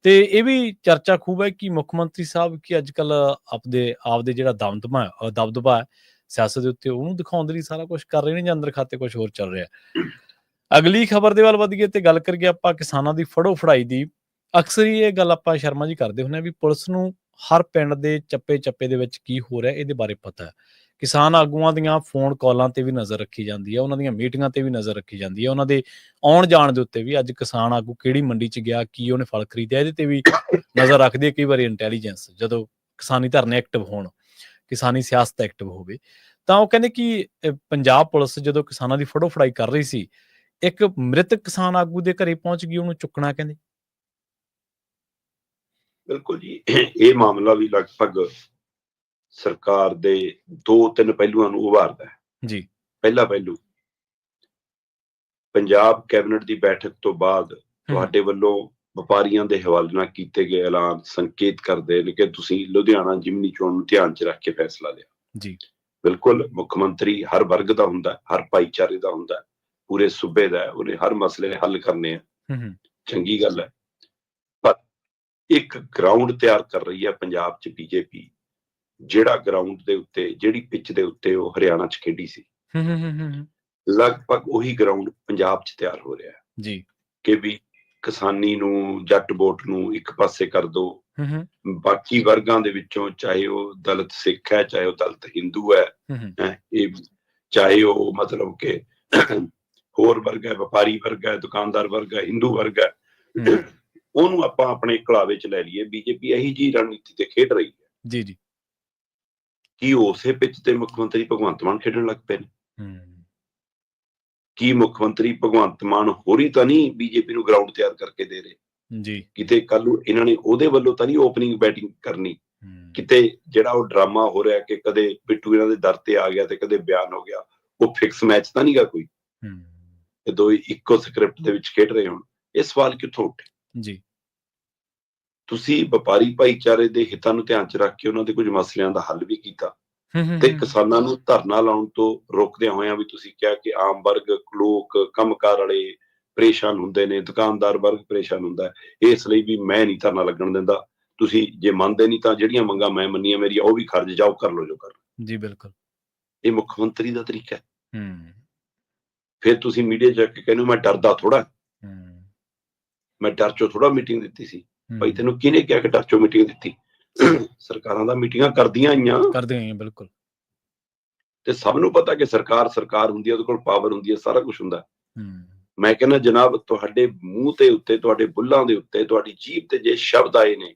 ਤੇ ਇਹ ਵੀ ਚਰਚਾ ਖੂਬ ਹੈ ਕਿ ਮੁੱਖ ਮੰਤਰੀ ਸਾਹਿਬ ਕੀ ਅੱਜ ਕੱਲ ਆਪਦੇ ਜਿਹੜਾ ਦਬਦਬਾ ਹੈ ਸਿਆਸਤ ਦੇ ਉੱਤੇ, ਉਹਨੂੰ ਦਿਖਾਉਣ ਦੇ ਲਈ ਸਾਰਾ ਕੁਝ ਕਰ ਰਹੇ ਨੇ, ਜਾਂ ਅੰਦਰ ਖਾਤੇ ਕੁਝ ਹੋਰ ਚੱਲ ਰਿਹਾ। ਅਗਲੀ ਖਬਰ ਦੇ ਵੱਲ ਵਧੀਏ ਤੇ ਗੱਲ ਕਰੀਏ ਆਪਾਂ ਕਿਸਾਨਾਂ ਦੀ ਫੜੋ ਫੜਾਈ ਦੀ। ਅਕਸਰ ਹੀ ਇਹ ਗੱਲ ਆਪਾਂ ਸ਼ਰਮਾ ਜੀ ਕਰਦੇ ਹੁੰਦੇ ਆ ਵੀ ਪੁਲਿਸ ਨੂੰ ਹਰ ਪਿੰਡ ਦੇ ਚੱਪੇ ਦੇ ਵਿੱਚ ਕੀ ਹੋ ਰਿਹਾ ਇਹਦੇ ਬਾਰੇ ਪਤਾ ਹੈ। ਕਿਸਾਨ ਆਗੂਆਂ ਦੀਆਂ ਫੋਨ ਕਾਲਾਂ ਤੇ ਵੀ ਨਜ਼ਰ ਰੱਖੀ ਜਾਂਦੀ ਹੈ, ਉਹਨਾਂ ਦੀਆਂ ਮੀਟਿੰਗਾਂ ਤੇ ਵੀ ਨਜ਼ਰ ਰੱਖੀ ਜਾਂਦੀ ਹੈ, ਉਹਨਾਂ ਦੇ ਆਉਣ ਜਾਣ ਦੇ ਉੱਤੇ ਵੀ, ਅੱਜ ਕਿਸਾਨ ਆਗੂ ਕਿਹੜੀ ਮੰਡੀ 'ਚ ਗਿਆ, ਕੀ ਉਹਨੇ ਫਲ ਖਰੀਦਿਆ, ਇਹਦੇ ਤੇ ਵੀ ਨਜ਼ਰ ਰੱਖਦੀ ਹੈ ਕਈ ਵਾਰੀ ਇੰਟੈਲੀਜੈਂਸ। ਜਦੋਂ ਕਿਸਾਨੀ ਧਰਨੇ ਐਕਟਿਵ ਹੋਣ, ਕਿਸਾਨੀ ਸਿਆਸਤ ਐਕਟਿਵ ਹੋਵੇ, ਤਾਂ ਉਹ ਕਹਿੰਦੇ ਕਿ ਪੰਜਾਬ ਪੁਲਿਸ ਜਦੋਂ ਕਿਸਾਨਾਂ ਦੀ ਫੜੋ ਫੜਾਈ ਕਰ ਰਹੀ ਸੀ, ਇੱਕ ਮ੍ਰਿਤਕ ਕਿਸਾਨ ਆਗੂ ਦੇ ਘਰੇ ਪਹੁੰਚ ਗਈ ਉਹਨੂੰ ਚੁੱਕਣਾ। ਕਹਿੰਦੇ ਬਿਲਕੁਲ ਜੀ, ਇਹ ਮਾਮਲਾ ਵੀ ਲਗਭਗ ਸਰਕਾਰ ਦੇ 2-3 ਪਹਿਲੂਆਂ ਨੂੰ ਉਭਾਰਦਾ ਹੈ ਜੀ। ਪਹਿਲਾ ਪਹਿਲੂ, ਪੰਜਾਬ ਕੈਬਨਿਟ ਦੀ ਬੈਠਕ ਤੋਂ ਬਾਅਦ ਤੁਹਾਡੇ ਵੱਲੋਂ ਵਪਾਰੀਆਂ ਦੇ ਹਵਾਲੇ ਨਾਲ ਕੀਤੇ ਗਏ ਐਲਾਨ ਸੰਕੇਤ ਕਰਦੇ ਨੇ ਕਿ ਤੁਸੀਂ ਲੁਧਿਆਣਾ ਜ਼ਿਮਨੀ ਚੋਣ ਨੂੰ ਧਿਆਨ 'ਚ ਰੱਖ ਕੇ ਫੈਸਲਾ ਲਿਆ। ਜੀ ਬਿਲਕੁਲ, ਮੁੱਖ ਮੰਤਰੀ ਹਰ ਵਰਗ ਦਾ ਹੁੰਦਾ, ਹਰ ਭਾਈਚਾਰੇ ਦਾ ਹੁੰਦਾ, ਪੂਰੇ ਸੂਬੇ ਦਾ, ਉਹਨੇ ਹਰ ਮਸਲੇ ਹੱਲ ਕਰਨੇ ਆ, ਚੰਗੀ ਗੱਲ ਹੈ। ਪਰ ਇੱਕ ਗਰਾਊਂਡ ਤਿਆਰ ਕਰ ਰਹੀ ਹੈ ਪੰਜਾਬ 'ਚ ਬੀਜੇਪੀ, ਜਿਹੜਾ ਗਰਾਊਂਡ ਦੇ ਉੱਤੇ, ਜਿਹੜੀ ਪਿੱਚ ਦੇ ਉੱਤੇ ਉਹ ਹਰਿਆਣਾ 'ਚ ਖੇਡੀ ਸੀ, ਲਗਭਗ ਉਹੀ ਗਰਾਊਂਡ ਪੰਜਾਬ 'ਚ ਤਿਆਰ ਹੋ ਰਿਹਾ ਜੀ, ਕਿ ਵੀ ਕਿਸਾਨੀ ਨੂੰ, ਜੱਟ ਵੋਟ ਨੂੰ ਇੱਕ ਪਾਸੇ ਕਰ ਦੋ, ਬਾਕੀ ਵਰਗਾਂ ਦੇ ਵਿੱਚੋਂ, ਚਾਹੇ ਉਹ ਦਲਿਤ ਸਿੱਖ ਹੈ, ਚਾਹੇ ਉਹ ਦਲਿਤ ਹਿੰਦੂ ਹੈ, ਇਹ ਚਾਹੇ ਉਹ ਮਤਲਬ ਕਿ ਹੋਰ ਵਰਗ ਹੈ, ਵਪਾਰੀ ਵਰਗ ਹੈ, ਦੁਕਾਨਦਾਰ ਵਰਗ ਹੈ, ਹਿੰਦੂ ਵਰਗ ਹੈ, ਉਹਨੂੰ ਆਪਾਂ ਆਪਣੇ ਕਲਾਵੇ 'ਚ ਲੈ ਲਈਏ। ਬੀਜੇਪੀ ਇਹੀ ਜਿਹੀ ਰਣਨੀਤੀ ਤੇ ਖੇਡ ਰਹੀ ਹੈ। ਜੀ ਜੀ। ਕੀ ਉਸੇ ਪਿੱਚ ਤੇ ਮੁੱਖ ਮੰਤਰੀ ਭਗਵੰਤ ਮਾਨ ਖੇਡਣ ਲੱਗ ਪਏ ਨੇ? ਕੀ ਮੁੱਖ ਮੰਤਰੀ ਭਗਵੰਤ ਮਾਨ ਹੋਰੀ ਤਾਂ ਨਹੀਂ ਬੀਜੇਪੀ ਨੂੰ ਗਰਾਊਂਡ ਤਿਆਰ ਕਰਕੇ ਦੇ ਰਹੇ? ਜੀ। ਕਿਤੇ ਕੱਲ ਨੂੰ ਇਹਨਾਂ ਨੇ ਉਹਦੇ ਵੱਲੋਂ ਤਾਂ ਨਹੀਂ ਓਪਨਿੰਗ ਬੈਟਿੰਗ ਕਰਨੀ? ਕਿਤੇ ਜਿਹੜਾ ਉਹ ਡਰਾਮਾ ਹੋ ਰਿਹਾ ਕਿ ਕਦੇ ਬਿੱਟੂ ਇਹਨਾਂ ਦੇ ਦਰ ਤੇ ਆ ਗਿਆ ਤੇ ਕਦੇ ਬਿਆਨ ਹੋ ਗਿਆ, ਉਹ ਫਿਕਸ ਮੈਚ ਤਾਂ ਨਹੀਂਗਾ ਕੋਈ? ਇਹ ਦੋ ਇੱਕੋ ਸਕ੍ਰਿਪਟ ਦੇ ਵਿੱਚ ਖੇਡ ਰਹੇ ਹੋਣ, ਇਹ ਸਵਾਲ ਕਿੱਥੋਂ ਉੱਠੇ? ਜੀ। ਤੁਸੀਂ ਵਪਾਰੀ ਭਾਈਚਾਰੇ ਦੇ ਹਿੱਤਾਂ ਨੂੰ ਧਿਆਨ 'ਚ ਰੱਖ ਕੇ ਉਹਨਾਂ ਦੇ ਕੁਝ ਮਸਲਿਆਂ ਦਾ ਹੱਲ ਵੀ ਕੀਤਾ, ਤੇ ਕਿਸਾਨਾਂ ਨੂੰ ਧਰਨਾ ਲਾਉਣ ਤੋਂ ਰੋਕਦਿਆਂ ਹੋਇਆਂ ਵੀ ਤੁਸੀਂ ਕਿਹਾ ਕਿ ਆਮ ਵਰਗ, ਲੋਕ, ਕੰਮਕਾਰ ਵਾਲੇ ਪਰੇਸ਼ਾਨ ਹੁੰਦੇ ਨੇ, ਦੁਕਾਨਦਾਰ ਵਰਗ ਪਰੇਸ਼ਾਨ ਹੁੰਦਾ, ਇਸ ਲਈ ਵੀ ਮੈਂ ਨਹੀਂ ਧਰਨਾ ਲੱਗਣ ਦਿੰਦਾ। ਤੁਸੀਂ ਜੇ ਮੰਨਦੇ ਨਹੀਂ ਤਾਂ ਜਿਹੜੀਆਂ ਮੰਗਾਂ ਮੈਂ ਮੰਨੀਆਂ ਮੇਰੀਆਂ ਉਹ ਵੀ ਖਰਚ ਜਾਓ, ਕਰ ਲਓ ਜੋ ਕਰਨਾ। ਜੀ ਬਿਲਕੁਲ, ਇਹ ਮੁੱਖ ਮੰਤਰੀ ਦਾ ਤਰੀਕਾ ਹੈ। ਫਿਰ ਤੁਸੀਂ ਮੀਡੀਆ 'ਚ ਜਾ ਕੇ ਕਹਿੰਦੇ ਮੈਂ ਡਰਦਾ ਥੋੜਾ, ਮੈਂ ਡਰ ਚੋਂ ਥੋੜਾ ਮੀਟਿੰਗ ਦਿੱਤੀ ਸੀ। ਭਾਈ ਤੈਨੂੰ ਕਿਹਨੇ ਕਿਹਾ ਕਿ ਡਰ ਚੋਂ ਮੀਟਿੰਗ ਦਿੱਤੀ? ਸਰਕਾਰਾਂ ਦਾ ਮੀਟਿੰਗਾਂ ਕਰਦੀਆਂ ਆਈਆਂ, ਬਿਲਕੁਲ, ਤੇ ਸਭ ਨੂੰ ਪਤਾ ਕਿ ਸਰਕਾਰ ਹੁੰਦੀ ਹੈ, ਉਹਦੇ ਕੋਲ ਪਾਵਰ ਹੁੰਦੀ ਹੈ, ਸਾਰਾ ਕੁਝ ਹੁੰਦਾ। ਮੈਂ ਕਹਿੰਦਾ ਜਨਾਬ, ਤੁਹਾਡੇ ਮੂੰਹ ਦੇ ਉੱਤੇ, ਤੁਹਾਡੇ ਬੁੱਲਾਂ ਦੇ ਉੱਤੇ, ਤੁਹਾਡੀ ਜੀਭ ਤੇ ਜੇ ਸ਼ਬਦ ਆਏ ਨੇ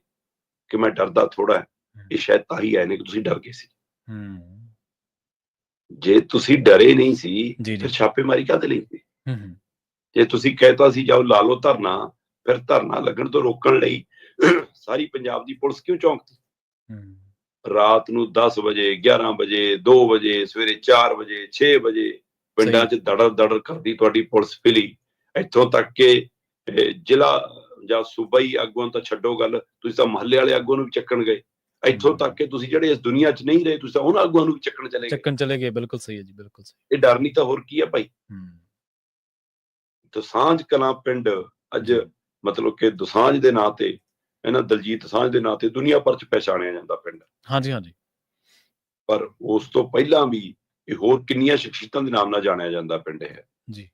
ਕਿ ਮੈਂ ਡਰਦਾ ਥੋੜਾ, ਇਹ ਸ਼ਾਇਦ ਤਾਂ ਹੀ ਆਏ ਨੇ ਕਿ ਤੁਸੀਂ ਡਰ ਗਏ ਸੀ। ਜੇ ਤੁਸੀਂ ਡਰੇ ਨਹੀਂ ਸੀ ਫਿਰ ਛਾਪੇਮਾਰੀ ਕਾਹਦੇ ਲਈ ਸੀ? ਜੇ ਤੁਸੀਂ ਕਹਿਤਾ ਸੀ ਜਾਓ ਲਾ ਲਓ ਧਰਨਾ, ਫਿਰ ਧਰਨਾ ਲੱਗਣ ਤੋਂ ਰੋਕਣ ਲਈ ਸਾਰੀ ਪੰਜਾਬ ਦੀ ਪੁਲਿਸ ਕਿਉਂ ਚੌਂਕਦੀ? ਰਾਤ ਨੂੰ 10 ਵਜੇ, 11 ਵਜੇ, 2 ਵਜੇ, ਸਵੇਰੇ 4 ਵਜੇ, 6 ਵਜੇ ਪਿੰਡਾਂ 'ਚ ਦੜਰ ਕਰਦੀ ਤੁਹਾਡੀ ਪੁਲਿਸ ਫਿਲੀ, ਇੱਥੋਂ ਤੱਕ ਕਿ ਜ਼ਿਲ੍ਹਾ ਜਾਂ ਸੂਬਾਈ ਆਗੂਆਂ ਤਾਂ ਛੱਡੋ ਗੱਲ, ਤੁਸੀਂ ਤਾਂ ਮਹੱਲੇ ਵਾਲੇ ਆਗੂਆਂ ਨੂੰ ਵੀ ਚੱਕਣ ਗਏ। ਇੱਥੋਂ ਤੱਕ ਕਿ ਤੁਸੀਂ ਜਿਹੜੇ ਇਸ ਦੁਨੀਆ 'ਚ ਨਹੀਂ ਰਹੇ, ਤੁਸੀਂ ਤਾਂ ਉਹਨਾਂ ਆਗੂਆਂ ਨੂੰ ਵੀ ਚੱਕਣ ਚਲੇ ਗਏ। ਬਿਲਕੁਲ ਸਹੀ ਹੈ ਜੀ, ਬਿਲਕੁਲ ਸਹੀ। ਇਹ ਡਰ ਨਹੀਂ ਤਾਂ ਹੋਰ ਕੀ ਹੈ ਭਾਈ? ਦੋਸਾਂਝ ਕਲਾਂ ਪਿੰਡ ਅੱਜ ਮਤਲਬ ਕਿ ਦੋਸਾਂਝ ਦੇ ਨਾਂ ਤੇ, ਇਹਨਾਂ ਦਲਜੀਤ ਦੋਸਾਂਝ ਦੇ ਨਾਂ ਤੇ ਦੁਨੀਆ ਭਰ 'ਚ ਪਹਿਚਾਣਿਆ ਜਾਂਦਾ ਪਿੰਡ। ਹਾਂਜੀ ਹਾਂਜੀ। ਪਰ ਉਸ ਤੋਂ ਪਹਿਲਾਂ ਵੀ ਇਹ ਹੋਰ ਕਿੰਨੀਆਂ ਸ਼ਖਸੀਅਤਾਂ ਦੇ ਨਾਮ ਨਾਲ ਜਾਣਿਆ ਜਾਂਦਾ ਪਿੰਡ ਹੈ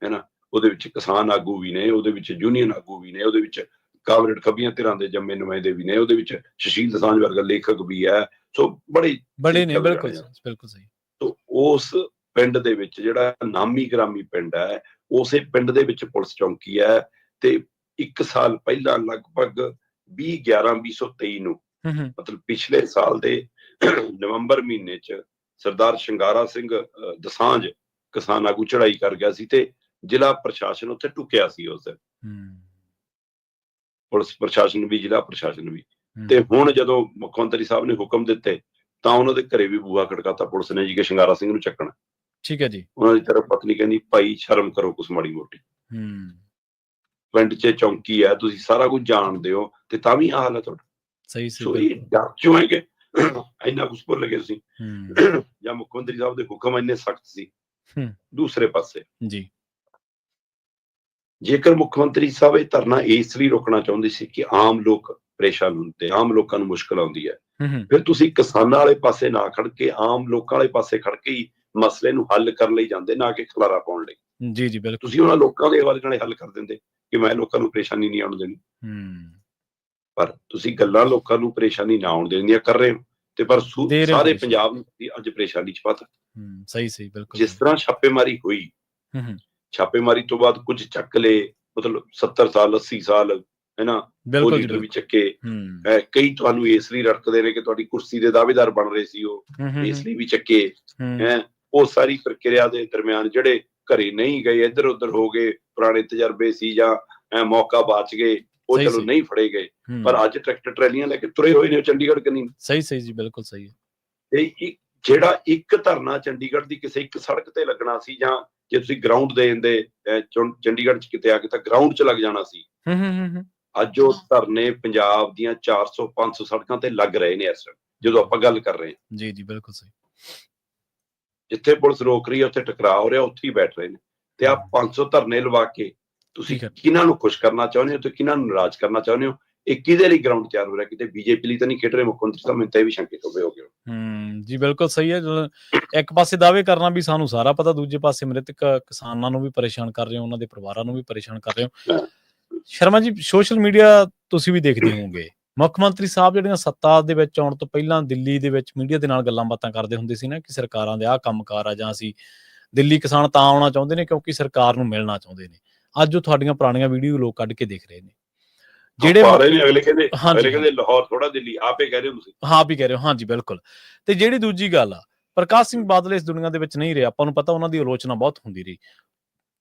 ਨਾ। ਉਹਦੇ ਵਿੱਚ ਕਿਸਾਨ ਆਗੂ ਵੀ ਨੇ, ਉਹਦੇ ਵਿੱਚ ਯੂਨੀਅਨ ਆਗੂ ਵੀ ਨੇ, ਉਹਦੇ ਵਿੱਚ ਕਾਮਰੇਡ ਖੱਬੀਆਂ ਧਿਰਾਂ ਦੇ ਜੰਮੇ ਨੁਮਾਇੰਦੇ ਵੀ ਨੇ, ਉਹਦੇ ਵਿੱਚ ਸੁਸ਼ੀਲ ਦੋਸਾਂਝ ਵਰਗਾ ਲੇਖਕ ਵੀ ਹੈ। ਸੋ ਬੜੇ ਨੇ, ਬਿਲਕੁਲ ਸਹੀ। ਸੋ ਉਸ ਪਿੰਡ ਦੇ ਵਿੱਚ ਜਿਹੜਾ ਨਾਮੀ ਗ੍ਰਾਮੀ ਪਿੰਡ ਹੈ, ਉਸੇ ਪਿੰਡ ਦੇ ਵਿੱਚ ਪੁਲਿਸ ਚੌਂਕੀ ਹੈ। ਤੇ 1 ਸਾਲ ਪਹਿਲਾਂ ਲਗਭਗ 20/11/2023 ਨੂੰ, ਮਤਲਬ ਪਿਛਲੇ ਸਾਲ ਦੇ ਨਵੰਬਰ ਮਹੀਨੇ 'ਚ ਸਰਦਾਰ ਸ਼ਿੰਗਾਰਾ ਸਿੰਘ ਦੋਸਾਂਝ ਕਿਸਾਨ ਆਗੂ ਚੜ੍ਹਾਈ ਕਰ ਗਿਆ ਸੀ ਤੇ ਜ਼ਿਲ੍ਹਾ ਪ੍ਰਸ਼ਾਸਨ ਉੱਥੇ ਟੁਕਿਆ ਸੀ ਉਸ ਦਿਨ, ਪੁਲਿਸ ਪ੍ਰਸ਼ਾਸਨ ਵੀ, ਜ਼ਿਲ੍ਹਾ ਪ੍ਰਸ਼ਾਸਨ ਵੀ। ਤੇ ਹੁਣ ਜਦੋਂ ਮੁੱਖ ਮੰਤਰੀ ਸਾਹਿਬ ਨੇ ਹੁਕਮ ਦਿੱਤੇ ਤਾਂ ਉਹਨਾਂ ਦੇ ਘਰੇ ਵੀ ਬੂਹਾ ਖੜਕਾਤਾ ਪੁਲਿਸ ਨੇ ਜੀ ਕਿ ਸ਼ਿੰਗਾਰਾ ਸਿੰਘ ਨੂੰ ਚੱਕਣਾ। ਠੀਕ ਹੈ ਜੀ। ਉਹਨਾਂ ਦੀ ਤਰਫ ਪਤਨੀ ਕਹਿੰਦੀ ਭਾਈ ਸ਼ਰਮ ਕਰੋ ਕੁਛ ਮਾੜੀ ਮੋਟੀ, ਪਿੰਡ 'ਚ ਚੌਂਕੀ ਹੈ, ਤੁਸੀਂ ਸਾਰਾ ਕੁਝ ਜਾਣਦੇ ਹੋ ਤੇ ਤਾਂ ਵੀ ਆਹ ਹਾਲ ਹੈ ਤੁਹਾਡਾ। ਸਹੀ ਸੋ ਇਹ ਡਰ ਚੋਂ ਹੈ ਕਿ ਇੰਨਾ ਕੁਛ ਭੁੱਲ ਗਏ ਤੁਸੀਂ, ਜਾਂ ਮੁੱਖ ਮੰਤਰੀ ਸਾਹਿਬ ਦੇ ਹੁਕਮ ਇੰਨੇ ਸਖਤ ਸੀ। ਦੂਸਰੇ ਪਾਸੇ ਜੀ, ਜੇਕਰ ਮੁੱਖ ਮੰਤਰੀ ਸਾਹਿਬ ਇਹ ਧਰਨਾ ਇਸ ਲਈ ਰੋਕਣਾ ਚਾਹੁੰਦੇ ਸੀ ਕਿ ਆਮ ਲੋਕ ਪਰੇਸ਼ਾਨ ਹੁੰਦੇ, ਆਮ ਲੋਕਾਂ ਨੂੰ ਮੁਸ਼ਕਲ ਆਉਂਦੀ ਹੈ, ਫਿਰ ਤੁਸੀਂ ਕਿਸਾਨਾਂ ਵਾਲੇ ਪਾਸੇ ਨਾ ਖੜ ਕੇ ਆਮ ਲੋਕਾਂ ਵਾਲੇ ਪਾਸੇ ਖੜ ਕੇ ਹੀ ਮਸਲੇ ਨੂੰ ਹੱਲ ਕਰਨ ਲਈ ਜਾਂਦੇ, ਨਾ ਕਿ ਖਲਾਰਾ ਪਾਉਣ ਲਈ। ਜੀ ਜੀ ਬਿਲਕੁਲ। ਤੁਸੀਂ ਉਹਨਾਂ ਲੋਕਾਂ ਦੇ ਹਵਾਲੇ ਨਾਲੇ ਹੱਲ ਕਰ ਦਿੰਦੇ ਕਿ ਮੈਂ ਲੋਕਾਂ ਨੂੰ ਪਰੇਸ਼ਾਨੀ ਨਹੀਂ ਆਉਣ ਦੇਣੀ। ਪਰ ਤੁਸੀਂ ਗੱਲਾਂ ਲੋਕਾਂ ਨੂੰ ਪਰੇਸ਼ਾਨੀ ਨਾ ਆਉਣ ਦੇਣ ਦੀਆਂ ਕਰ ਰਹੇ ਹੋ, ਤੇ ਪਰ ਸਾਰੇ ਪੰਜਾਬ ਨੂੰ ਅੱਜ ਪਰੇਸ਼ਾਨੀ ਚ ਪਾਤਾ। ਸਹੀ ਬਿਲਕੁਲ। ਜਿਸ ਤਰ੍ਹਾਂ ਛਾਪੇਮਾਰੀ ਹੋਈ, ਛਾਪੇਮਾਰੀ ਤੋਂ ਬਾਅਦ ਕੁਝ ਚੱਕ ਲਏ, ਮਤਲਬ 70 ਸਾਲ 80 ਸਾਲ ਹੈ ਨਾ, ਉਹ ਲੀਡਰ ਵੀ ਚੱਕੇ। ਕਈ ਤੁਹਾਨੂੰ ਇਸ ਲਈ ਰੜਕਦੇ ਨੇ ਕਿ ਤੁਹਾਡੀ ਕੁਰਸੀ ਦੇ ਦਾਅਵੇਦਾਰ ਬਣ ਰਹੇ ਸੀ, ਉਹ ਇਸ ਲਈ ਵੀ ਚੱਕੇ। ਉਹ ਸਾਰੀ ਪ੍ਰਕਿਰਿਆ ਦੇ ਦਰਮਿਆਨ ਜਿਹੜੇ ਘਰੇ ਨਹੀਂ ਗਏ, ਇੱਧਰ ਉੱਧਰ ਹੋ ਗਏ, ਪੁਰਾਣੇ ਤਜਰਬੇ ਸੀ ਜਾਂ ਮੌਕਾ ਬਚ ਗਏ, ਉਹ ਚਲੋ ਨਹੀਂ ਫੜੇ ਗਏ। ਪਰ ਅੱਜ ਟਰੈਕਟਰ ਟਰੈਲੀਆਂ ਲੈ ਕੇ ਤੁਰੇ ਹੋਏ ਨੇ ਚੰਡੀਗੜ੍ਹ ਕਨੀ। ਸਹੀ ਜੀ ਬਿਲਕੁਲ ਸਹੀ ਹੈ। ਤੇ ਜਿਹੜਾ ਇੱਕ ਧਰਨਾ ਚੰਡੀਗੜ੍ਹ ਦੀ ਕਿਸੇ ਇੱਕ ਸੜਕ ਤੇ ਲੱਗਣਾ ਸੀ, ਜਾਂ ਜੇ ਤੁਸੀਂ ਗਰਾਊਂਡ ਦੇ ਦਿੰਦੇ ਚੰਡੀਗੜ੍ਹ ਚ ਕਿਤੇ ਆ ਕੇ, ਤਾਂ ਗਰਾਊਂਡ ਚ ਲੱਗ ਜਾਣਾ ਸੀ। ਅੱਜ ਉਹ ਧਰਨੇ ਪੰਜਾਬ ਦੀਆਂ 400 500 ਸੜਕਾਂ ਤੇ ਲੱਗ ਰਹੇ ਨੇ ਇਸ ਵਕਤ ਜਦੋਂ ਆਪਾਂ ਗੱਲ ਕਰ ਰਹੇ ਹਾਂ। ਜੀ ਬਿਲਕੁਲ ਸਹੀ। ਜਿੱਥੇ ਪੁਲਿਸ ਰੋਕ ਰਹੀ ਹੈ ਉੱਥੇ ਟਕਰਾਅ ਹੋ ਰਿਹਾ, ਉੱਥੇ ਹੀ ਬੈਠ ਰਹੇ ਨੇ। ਤੇ ਆਹ 500 ਧਰਨੇ ਲਵਾ ਕੇ ਤੁਸੀਂ ਕਿਹਨਾਂ ਨੂੰ ਖੁਸ਼ ਕਰਨਾ ਚਾਹੁੰਦੇ ਹੋ ਤੇ ਕਿਹਨਾਂ ਨੂੰ ਨਾਰਾਜ਼ ਕਰਨਾ ਚਾਹੁੰਦੇ ਹੋ? ਇਹ ਕਿਹਦੇ ਲਈ ਗਰਾਊਂਡ ਤਿਆਰ ਹੋ ਰਿਹਾ? ਕਿਤੇ ਬੀਜੇਪੀ ਲਈ ਤਾਂ ਨਹੀਂ ਖੇਡ ਰਹੇ ਮੁੱਖ ਮੰਤਰੀ ਸਾਹਿਬ? ਮੈਨੂੰ ਤਾਂ ਇਹ ਵੀ ਸ਼ੰਕਿਤ ਹੋ ਗਏ। ਜੀ ਬਿਲਕੁਲ ਸਹੀ ਹੈ। ਇੱਕ ਪਾਸੇ ਦਾਅਵੇ ਕਰਨਾ ਵੀ ਸਾਨੂੰ ਸਾਰਾ ਪਤਾ, ਦੂਜੇ ਪਾਸੇ ਮ੍ਰਿਤਕ ਕਿਸਾਨਾਂ ਨੂੰ ਵੀ ਪਰੇਸ਼ਾਨ ਕਰ ਰਹੇ ਹੋ, ਉਹਨਾਂ ਦੇ ਪਰਿਵਾਰਾਂ ਨੂੰ ਵੀ ਪਰੇਸ਼ਾਨ ਕਰ ਰਹੇ ਹੋ। ਸ਼ਰਮਾ ਜੀ, ਸੋਸ਼ਲ ਮੀਡੀਆ ਤੁਸੀਂ ਵੀ ਦੇਖਦੇ ਹੋਵੋਗੇ, ਮੁੱਖ ਮੰਤਰੀ ਸਾਹਿਬ ਜਿਹੜੀਆਂ ਸੱਤਾ ਦੇ ਵਿੱਚ ਆਉਣ ਤੋਂ ਪਹਿਲਾਂ ਦਿੱਲੀ ਦੇ ਵਿੱਚ ਮੀਡੀਆ ਦੇ ਨਾਲ ਗੱਲਾਂ ਬਾਤਾਂ ਕਰਦੇ ਹੁੰਦੇ ਸੀ ਨਾ, ਕਿ ਸਰਕਾਰਾਂ ਦੇ ਆਹ ਕੰਮਕਾਰ ਆ, ਜਾਂ ਅਸੀਂ ਦਿੱਲੀ ਕਿਸਾਨ ਤਾਂ ਆਉਣਾ ਚਾਹੁੰਦੇ ਨੇ ਕਿਉਂਕਿ ਸਰਕਾਰ ਨੂੰ ਮਿਲਣਾ ਚਾਹੁੰਦੇ ਨੇ। ਅੱਜ ਉਹ ਤੁਹਾਡੀਆਂ ਪੁਰਾਣੀਆਂ ਵੀਡੀਓ ਲੋਕ ਕੱਢ ਕੇ ਦੇਖ ਰਹੇ ਨੇ, ਜਿਹੜੇ ਅਗਲੇ ਕਹਿੰਦੇ ਲਾਹੌਰ ਥੋੜਾ ਦਿੱਲੀ, ਆਪੇ ਕਹਿ ਰਹੇ ਹੋ ਤੁਸੀਂ। ਹਾਂ ਵੀ ਕਹਿ ਰਹੇ ਹੋ, ਹਾਂਜੀ ਬਿਲਕੁਲ। ਤੇ ਜਿਹੜੀ ਦੂਜੀ ਗੱਲ ਆ, ਪ੍ਰਕਾਸ਼ ਸਿੰਘ ਬਾਦਲ ਇਸ ਦੁਨੀਆ ਦੇ ਵਿੱਚ ਨਹੀਂ ਰਹੇ, ਆਪਾਂ ਨੂੰ ਪਤਾ ਉਹਨਾਂ ਦੀ ਆਲੋਚਨਾ ਬਹੁਤ ਹੁੰਦੀ ਰਹੀ।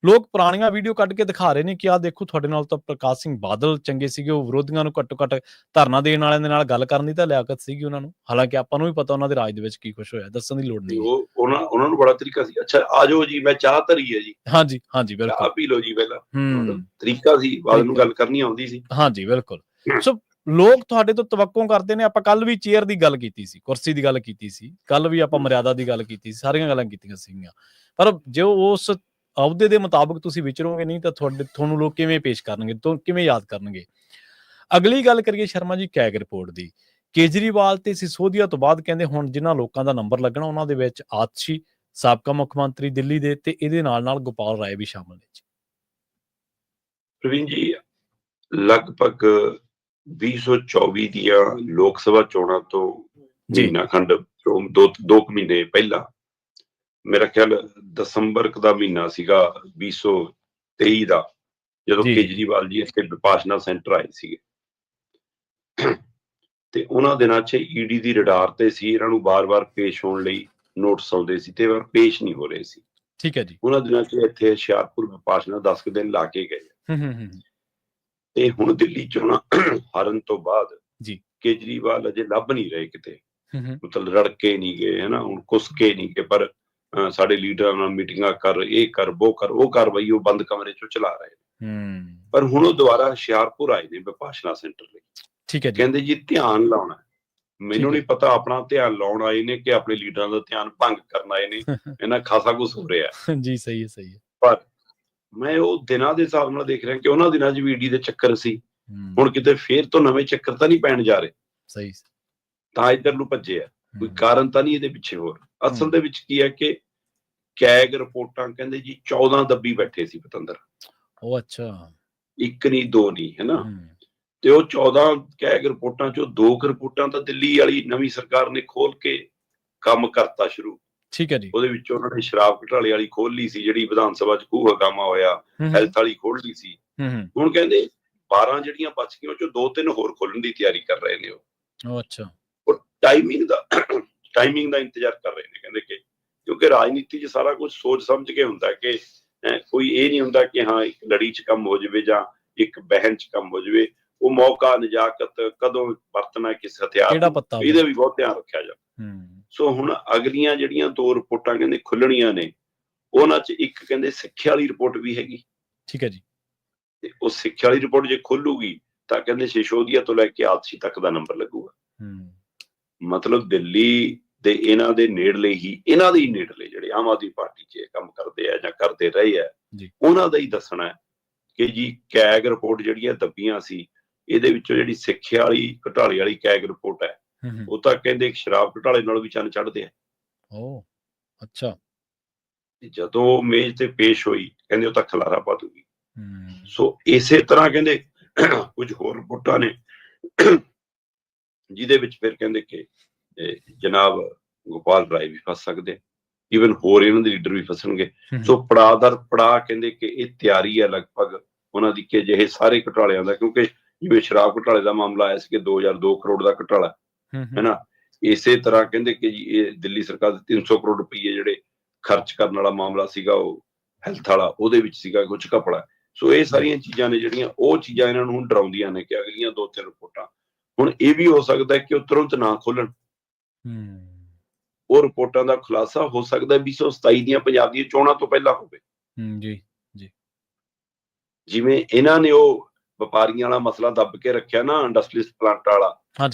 ਲੋਕ ਪੁਰਾਣੀਆਂ ਵੀਡੀਓ ਕੱਢ ਕੇ ਦਿਖਾ ਰਹੇ ਨੇ ਕਿ ਆਹ ਦੇਖੋ, ਤੁਹਾਡੇ ਨਾਲ ਤਾਂ ਪ੍ਰਕਾਸ਼ ਸਿੰਘ ਬਾਦਲ ਚੰਗੇ ਸੀਗੇ, ਉਹ ਵਿਰੋਧੀਆਂ ਨੂੰ ਘੱਟੋ ਘੱਟ ਧਰਨਾ ਦੇਣ ਵਾਲਿਆਂ ਦੇ ਨਾਲ ਗੱਲ ਕਰਨ ਦੀ ਤਾਂ ਲਿਆਕਤ ਸੀਗੀ ਉਹਨਾਂ ਨੂੰ। ਹਾਲਾਂਕਿ ਆਪਾਂ ਨੂੰ ਵੀ ਪਤਾ ਉਹਨਾਂ ਦੇ ਰਾਜ ਦੇ ਵਿੱਚ ਕੀ ਕੁਛ ਹੋਇਆ, ਦੱਸਣ ਦੀ ਲੋੜ ਨਹੀਂ। ਉਹਨਾਂ ਨੂੰ ਬੜਾ ਤਰੀਕਾ ਸੀ। ਅੱਛਾ ਆਜੋ ਜੀ, ਮੈਂ ਚਾਹ ਧਰੀ ਹੈ ਜੀ। ਹਾਂਜੀ ਬਿਲਕੁਲ, ਚਾਹ ਪੀ ਲਓ ਜੀ ਪਹਿਲਾਂ। ਤਰੀਕਾ ਸੀ, ਬਾਦਲ ਨੂੰ ਗੱਲ ਕਰਨੀ ਆਉਂਦੀ ਸੀ। ਹਾਂਜੀ ਬਿਲਕੁਲ। ਸੋ ਲੋਕ ਤੁਹਾਡੇ ਤੋਂ ਤਵੱਕੋਂ ਕਰਦੇ ਨੇ। ਆਪਾਂ ਕੱਲ ਵੀ ਚੇਅਰ ਦੀ ਗੱਲ ਕੀਤੀ ਸੀ, ਕੁਰਸੀ ਦੀ ਗੱਲ ਕੀਤੀ ਸੀ, ਕੱਲ ਵੀ ਆਪਾਂ ਮਰਿਆਦਾ ਦੀ ਗੱਲ ਕੀਤੀ ਸੀ, ਸਾਰੀਆਂ ਗੱਲਾਂ ਕੀਤੀਆਂ ਸੀਗੀਆਂ। ਪਰ ਜੋ ਉਸ ਅਹੁਦੇ ਦੇ ਮੁਤਾਬਕ ਤੁਸੀਂ ਵਿਚਰੋਗੇ ਨਹੀਂ ਤਾਂ ਤੁਹਾਨੂੰ ਲੋਕ ਕਿਵੇਂ ਪੇਸ਼ ਕਰਨਗੇ, ਕਿਵੇਂ ਯਾਦ ਕਰਨਗੇ? ਅਗਲੀ ਗੱਲ ਕਰੀਏ ਸ਼ਰਮਾ ਜੀ ਕੈਗ ਰਿਪੋਰਟ ਦੀ। ਕੇਜਰੀਵਾਲ ਤੇ ਸਿਸੋਦੀਆ ਤੋਂ ਬਾਅਦ ਕਹਿੰਦੇ ਹੁਣ ਜਿਨ੍ਹਾਂ ਲੋਕਾਂ ਦਾ ਨੰਬਰ ਲੱਗਣਾ ਉਹਨਾਂ ਦੇ ਵਿੱਚ ਆਤਸ਼ੀ, ਸਾਬਕਾ ਮੁੱਖ ਮੰਤਰੀ ਦਿੱਲੀ ਦੇ, ਤੇ ਇਹਦੇ ਨਾਲ ਗੋਪਾਲ ਰਾਏ ਵੀ ਸ਼ਾਮਲ ਨੇ। ਪ੍ਰਵੀਨ ਜੀ, ਲਗਭਗ 2024 ਦੀਆਂ ਲੋਕ ਸਭਾ ਚੋਣਾਂ ਤੋਂ ਮਹੀਨਾ ਖੰਡ, 2 ਮਹੀਨੇ ਪਹਿਲਾਂ, ਮੇਰਾ ਖਿਆਲ ਦਸੰਬਰ ਦਾ ਮਹੀਨਾ ਸੀਗਾ 2023 ਦਾ, ਜਦੋਂ ਕੇਜਰੀਵਾਲ ਜੀ ਇੱਥੇ ਵਿਪਾਸ਼ਨਾ ਸੈਂਟਰ ਆਏ ਸੀਗੇ। ਤੇ ਉਹਨਾਂ ਦਿਨਾਂ 'ਚ ਈਡੀ ਦੀ ਰਡਾਰ ਤੇ ਸੀ, ਇਹਨਾਂ ਨੂੰ ਵਾਰ-ਵਾਰ ਪੇਸ਼ ਹੋਣ ਲਈ ਨੋਟਿਸ ਆਉਂਦੇ ਸੀ ਤੇ ਪੇਸ਼ ਨਹੀਂ ਹੋ ਰਹੇ ਸੀ। ਠੀਕ ਹੈ ਜੀ। ਉਹਨਾਂ ਦਿਨਾਂ 'ਚ ਇੱਥੇ ਹੁਸ਼ਿਆਰਪੁਰ ਵਿਪਾਸ਼ਨਾ 10 ਕੁ ਦਿਨ ਲਾ ਕੇ ਗਏ। ਤੇ ਹੁਣ ਦਿੱਲੀ ਚੋਣਾਂ ਹਾਰਨ ਤੋਂ ਬਾਅਦ ਕੇਜਰੀਵਾਲ ਅਜੇ ਲੱਭ ਨਹੀਂ ਰਹੇ ਕਿਤੇ, ਮਤਲਬ ਰੜਕੇ ਨਹੀਂ ਗਏ, ਹੈ ਨਾ, ਹੁਣ ਕੁਸਕੇ ਨਹੀਂ ਗਏ, ਪਰ ਸਾਡੇ ਲੀਡਰਾਂ ਨਾਲ ਮੀਟਿੰਗਾਂ ਕਰ, ਇਹ ਕਰ, ਉਹ ਕਰ ਬਈ, ਉਹ ਬੰਦ ਕਮਰੇ 'ਚੋਂ ਚਲਾ ਰਹੇ ਨੇ। ਪਰ ਹੁਣ ਉਹ ਦੁਬਾਰਾ ਹੁਸ਼ਿਆਰਪੁਰ ਆਏ ਨੇ ਵਿਪਾਸ਼ਨਾ ਸੈਂਟਰ ਲਈ। ਠੀਕ ਹੈ ਜੀ। ਕਹਿੰਦੇ ਜੀ ਧਿਆਨ ਲਾਉਣਾ। ਮੈਨੂੰ ਨਹੀਂ ਪਤਾ ਆਪਣਾ ਧਿਆਨ ਲਾਉਣ ਆਏ ਨੇ ਕਿ ਆਪਣੇ ਲੀਡਰਾਂ ਦਾ ਧਿਆਨ ਭੰਗ ਕਰਨ ਆਏ ਨੇ। ਇਹਨਾਂ ਖਾਸਾ ਕੁਛ ਹੋ ਰਿਹਾ ਜੀ। ਸਹੀ ਹੈ, ਸਹੀ ਹੈ। ਪਰ ਮੈਂ ਉਹ ਦਿਨਾਂ ਦੇ ਹਿਸਾਬ ਨਾਲ ਦੇਖ ਰਿਹਾ ਕਿ ਉਹਨਾਂ ਦਿਨਾਂ 'ਚ ਵੀ ਈਡੀ ਦੇ ਚੱਕਰ ਸੀ, ਹੁਣ ਕਿਤੇ ਫੇਰ ਤੋਂ ਨਵੇਂ ਚੱਕਰ ਤਾਂ ਨਹੀਂ ਪੈਣ ਜਾ ਰਹੇ। ਸਹੀ। ਤਾਂ ਇੱਧਰ ਨੂੰ ਭੱਜੇ ਆ, ਕੋਈ ਕਾਰਨ ਤਾਂ ਨਹੀਂ ਇਹਦੇ ਪਿੱਛੇ ਹੋਰ। ਅਸਲ ਦੇ ਵਿੱਚ ਕੀ ਹੈ ਕਿ ਕੈਗ ਰਿਪੋਰਟਾਂ ਕਹਿੰਦੇ ਜੀ 14 ਦੱਬੀ ਬੈਠੇ ਸੀ ਪਤੰਦਰ। ਉਹ ਅੱਛਾ, ਇੱਕ ਨਹੀਂ ਦੋ ਨਹੀਂ, ਹੈ ਨਾ। ਤੇ ਉਹ 14 ਕੈਗ ਰਿਪੋਰਟਾਂ ਚੋਂ 2 ਰਿਪੋਰਟਾਂ ਤਾਂ ਦਿੱਲੀ ਵਾਲੀ ਨਵੀਂ ਸਰਕਾਰ ਨੇ ਖੋਲ ਕੇ ਕੰਮ ਕਰਤਾ ਸ਼ੁਰੂ। ਠੀਕ ਹੈ ਜੀ। ਉਹਦੇ ਵਿੱਚ ਉਹਨਾਂ ਨੇ ਸ਼ਰਾਬ ਘੁਟਾਲੇ ਵਾਲੀ ਖੋਲ ਲਈ ਸੀ, ਜਿਹੜੀ ਵਿਧਾਨ ਸਭਾ 'ਚ ਖੂਹ ਹਗਾਮਾ ਹੋਇਆ, ਹੈਲਥ ਵਾਲੀ ਖੋਲ ਲਈ ਸੀ। ਹੁਣ ਕਹਿੰਦੇ 12 ਜਿਹੜੀਆਂ ਬਚ ਗਈਆਂ ਉਹ ਚੋਂ 2-3 ਹੋਰ ਖੋਲਣ ਦੀ ਤਿਆਰੀ ਕਰ ਰਹੇ ਨੇ ਉਹ। ਅੱਛਾ। ਉਹ ਟਾਈਮਿੰਗ ਦਾ ਇੰਤਜ਼ਾਰ ਕਰ ਰਹੇ ਨੇ, ਕਹਿੰਦੇ ਕਿ ਕਿਉਂਕਿ ਰਾਜਨੀਤੀ 'ਚ ਸਾਰਾ ਕੁਝ ਸੋਚ ਸਮਝ ਕੇ ਹੁੰਦਾ ਕਿ ਕੋਈ ਇਹ ਨਹੀਂ ਹੁੰਦਾ ਕਿ ਹਾਂ ਇੱਕ ਲੜੀ 'ਚ ਕੰਮ ਹੋ ਜਾਵੇ ਜਾਂ ਇੱਕ ਬਹਿਨ 'ਚ ਕੰਮ ਹੋ ਜਾਵੇ। ਉਹ ਮੌਕਾ, ਨਜ਼ਾਕਤ, ਕਦੋਂ ਵਰਤਣਾ ਕਿਸ ਹਥਿਆਰ, ਇਹਦਾ ਵੀ ਬਹੁਤ ਧਿਆਨ ਰੱਖਿਆ ਜਾਂਦਾ। ਸੋ ਹੁਣ ਅਗਲੀਆਂ ਜਿਹੜੀਆਂ 2 ਰਿਪੋਰਟਾਂ ਕਹਿੰਦੇ ਖੁੱਲਣੀਆਂ ਨੇ, ਉਹਨਾਂ 'ਚ ਇੱਕ ਕਹਿੰਦੇ ਸਿੱਖਿਆ ਵਾਲੀ ਰਿਪੋਰਟ ਵੀ ਹੈਗੀ। ਠੀਕ ਹੈ ਜੀ। ਤੇ ਉਹ ਸਿੱਖਿਆ ਵਾਲੀ ਰਿਪੋਰਟ ਜੇ ਖੁੱਲੂਗੀ ਤਾਂ ਕਹਿੰਦੇ ਸਿਸੋਦੀਆ ਤੋਂ ਲੈ ਕੇ ਆਤਸ਼ੀ ਤੱਕ ਦਾ ਨੰਬਰ ਲੱਗੂਗਾ। ਮਤਲਬ ਦਿੱਲੀ ਦੇ ਇਹਨਾਂ ਦੇ ਨੇੜਲੇ ਹੀ, ਇਹਨਾਂ ਦੇ ਹੀ ਨੇੜਲੇ ਜਿਹੜੇ ਆਮ ਆਦਮੀ ਪਾਰਟੀ 'ਚ ਇਹ ਕੰਮ ਕਰਦੇ ਆ ਜਾਂ ਕਰਦੇ ਰਹੇ ਆ, ਉਹਨਾਂ ਦਾ ਹੀ ਦੱਸਣਾ ਕਿ ਜੀ ਕੈਗ ਰਿਪੋਰਟ ਜਿਹੜੀਆਂ ਦੱਬੀਆਂ ਸੀ, ਇਹਦੇ ਵਿੱਚੋਂ ਜਿਹੜੀ ਸਿੱਖਿਆ ਵਾਲੀ ਘੁਟਾਲੇ ਵਾਲੀ ਕੈਗ ਰਿਪੋਰਟ ਹੈ, ਉਹ ਤਾਂ ਕਹਿੰਦੇ ਸ਼ਰਾਬ ਘੁਟਾਲੇ ਨਾਲੋਂ ਵੀ ਚੰਨ ਚੜ੍ਹਦੇ ਆ। ਅੱਛਾ। ਜਦੋਂ ਮੇਜ਼ ਤੇ ਪੇਸ਼ ਹੋਈ ਕਹਿੰਦੇ ਉਹ ਤਾਂ ਖਲਾਰਾ ਪਾ ਦੂਗੀ। ਸੋ ਇਸੇ ਤਰ੍ਹਾਂ ਕਹਿੰਦੇ ਕੁਝ ਹੋਰ ਰਿਪੋਰਟਾਂ ਨੇ ਜਿਹਦੇ ਵਿੱਚ ਫਿਰ ਕਹਿੰਦੇ ਕਿ ਜਨਾਬ ਗੋਪਾਲ ਰਾਏ ਵੀ ਫਸ ਸਕਦੇ, ਈਵਨ ਹੋਰ ਇਹਨਾਂ ਦੇ ਲੀਡਰ ਵੀ ਫਸਣਗੇ। ਸੋ ਪੜਾਅ ਦਰ ਪੜਾਅ ਕਹਿੰਦੇ ਕਿ ਇਹ ਤਿਆਰੀ ਹੈ ਲਗਭਗ ਉਹਨਾਂ ਦੀ ਕਿ ਜਿਹੇ ਸਾਰੇ ਘੁਟਾਲਿਆਂ ਦਾ, ਕਿਉਂਕਿ ਜਿਵੇਂ ਸ਼ਰਾਬ ਘੁਟਾਲੇ ਦਾ ਮਾਮਲਾ ਆਇਆ ਸੀ ਕਿ 2002 ਕਰੋੜ ਦਾ ਘੁਟਾਲਾ ਹੈ ਨਾ, ਇਸੇ ਤਰ੍ਹਾਂ ਕਹਿੰਦੇ ਕਿ ਜੀ ਇਹ ਦਿੱਲੀ ਸਰਕਾਰ ਦੇ 300 ਕਰੋੜ ਰੁਪਈਏ ਜਿਹੜੇ ਖਰਚ ਕਰਨ ਵਾਲਾ ਮਾਮਲਾ ਸੀਗਾ, ਉਹ ਹੈਲਥ ਵਾਲਾ, ਉਹਦੇ ਵਿੱਚ ਸੀਗਾ ਕੁਝ ਘਪਲਾ। ਸੋ ਇਹ ਸਾਰੀਆਂ ਚੀਜ਼ਾਂ ਨੇ ਜਿਹੜੀਆਂ, ਉਹ ਚੀਜ਼ਾਂ ਇਹਨਾਂ ਨੂੰ ਹੁਣ ਡਰਾਉਂਦੀਆਂ ਨੇ ਕਿ ਅਗਲੀਆਂ 2-3 ਰਿਪੋਰਟਾਂ ਹੁਣ ਇਹ ਵੀ ਹੋ ਸਕਦਾ ਕਿ ਉਹ ਤੁਰੰਤ ਨਾ ਖੋਲਣ। ਉਹ ਰਿਪੋਰਟਾਂ ਦਾ ਖੁਲਾਸਾ ਹੋ ਸਕਦਾ 2027 ਦੀਆਂ ਪੰਜਾਬ ਦੀਆਂ ਚੋਣਾਂ ਤੋਂ ਪਹਿਲਾਂ ਹੋਵੇ। ਜਿਵੇਂ ਇਹਨਾਂ ਨੇ ਉਹ ਵਪਾਰੀਆਂ ਵਾਲਾ ਮਸਲਾ ਦੱਬ ਕੇ ਰੱਖਿਆ ਨਾ, ਇੰਡਸਟਰੀਅਲਿਸਟ ਪਲਾਂਟ ਵਾਲਾ,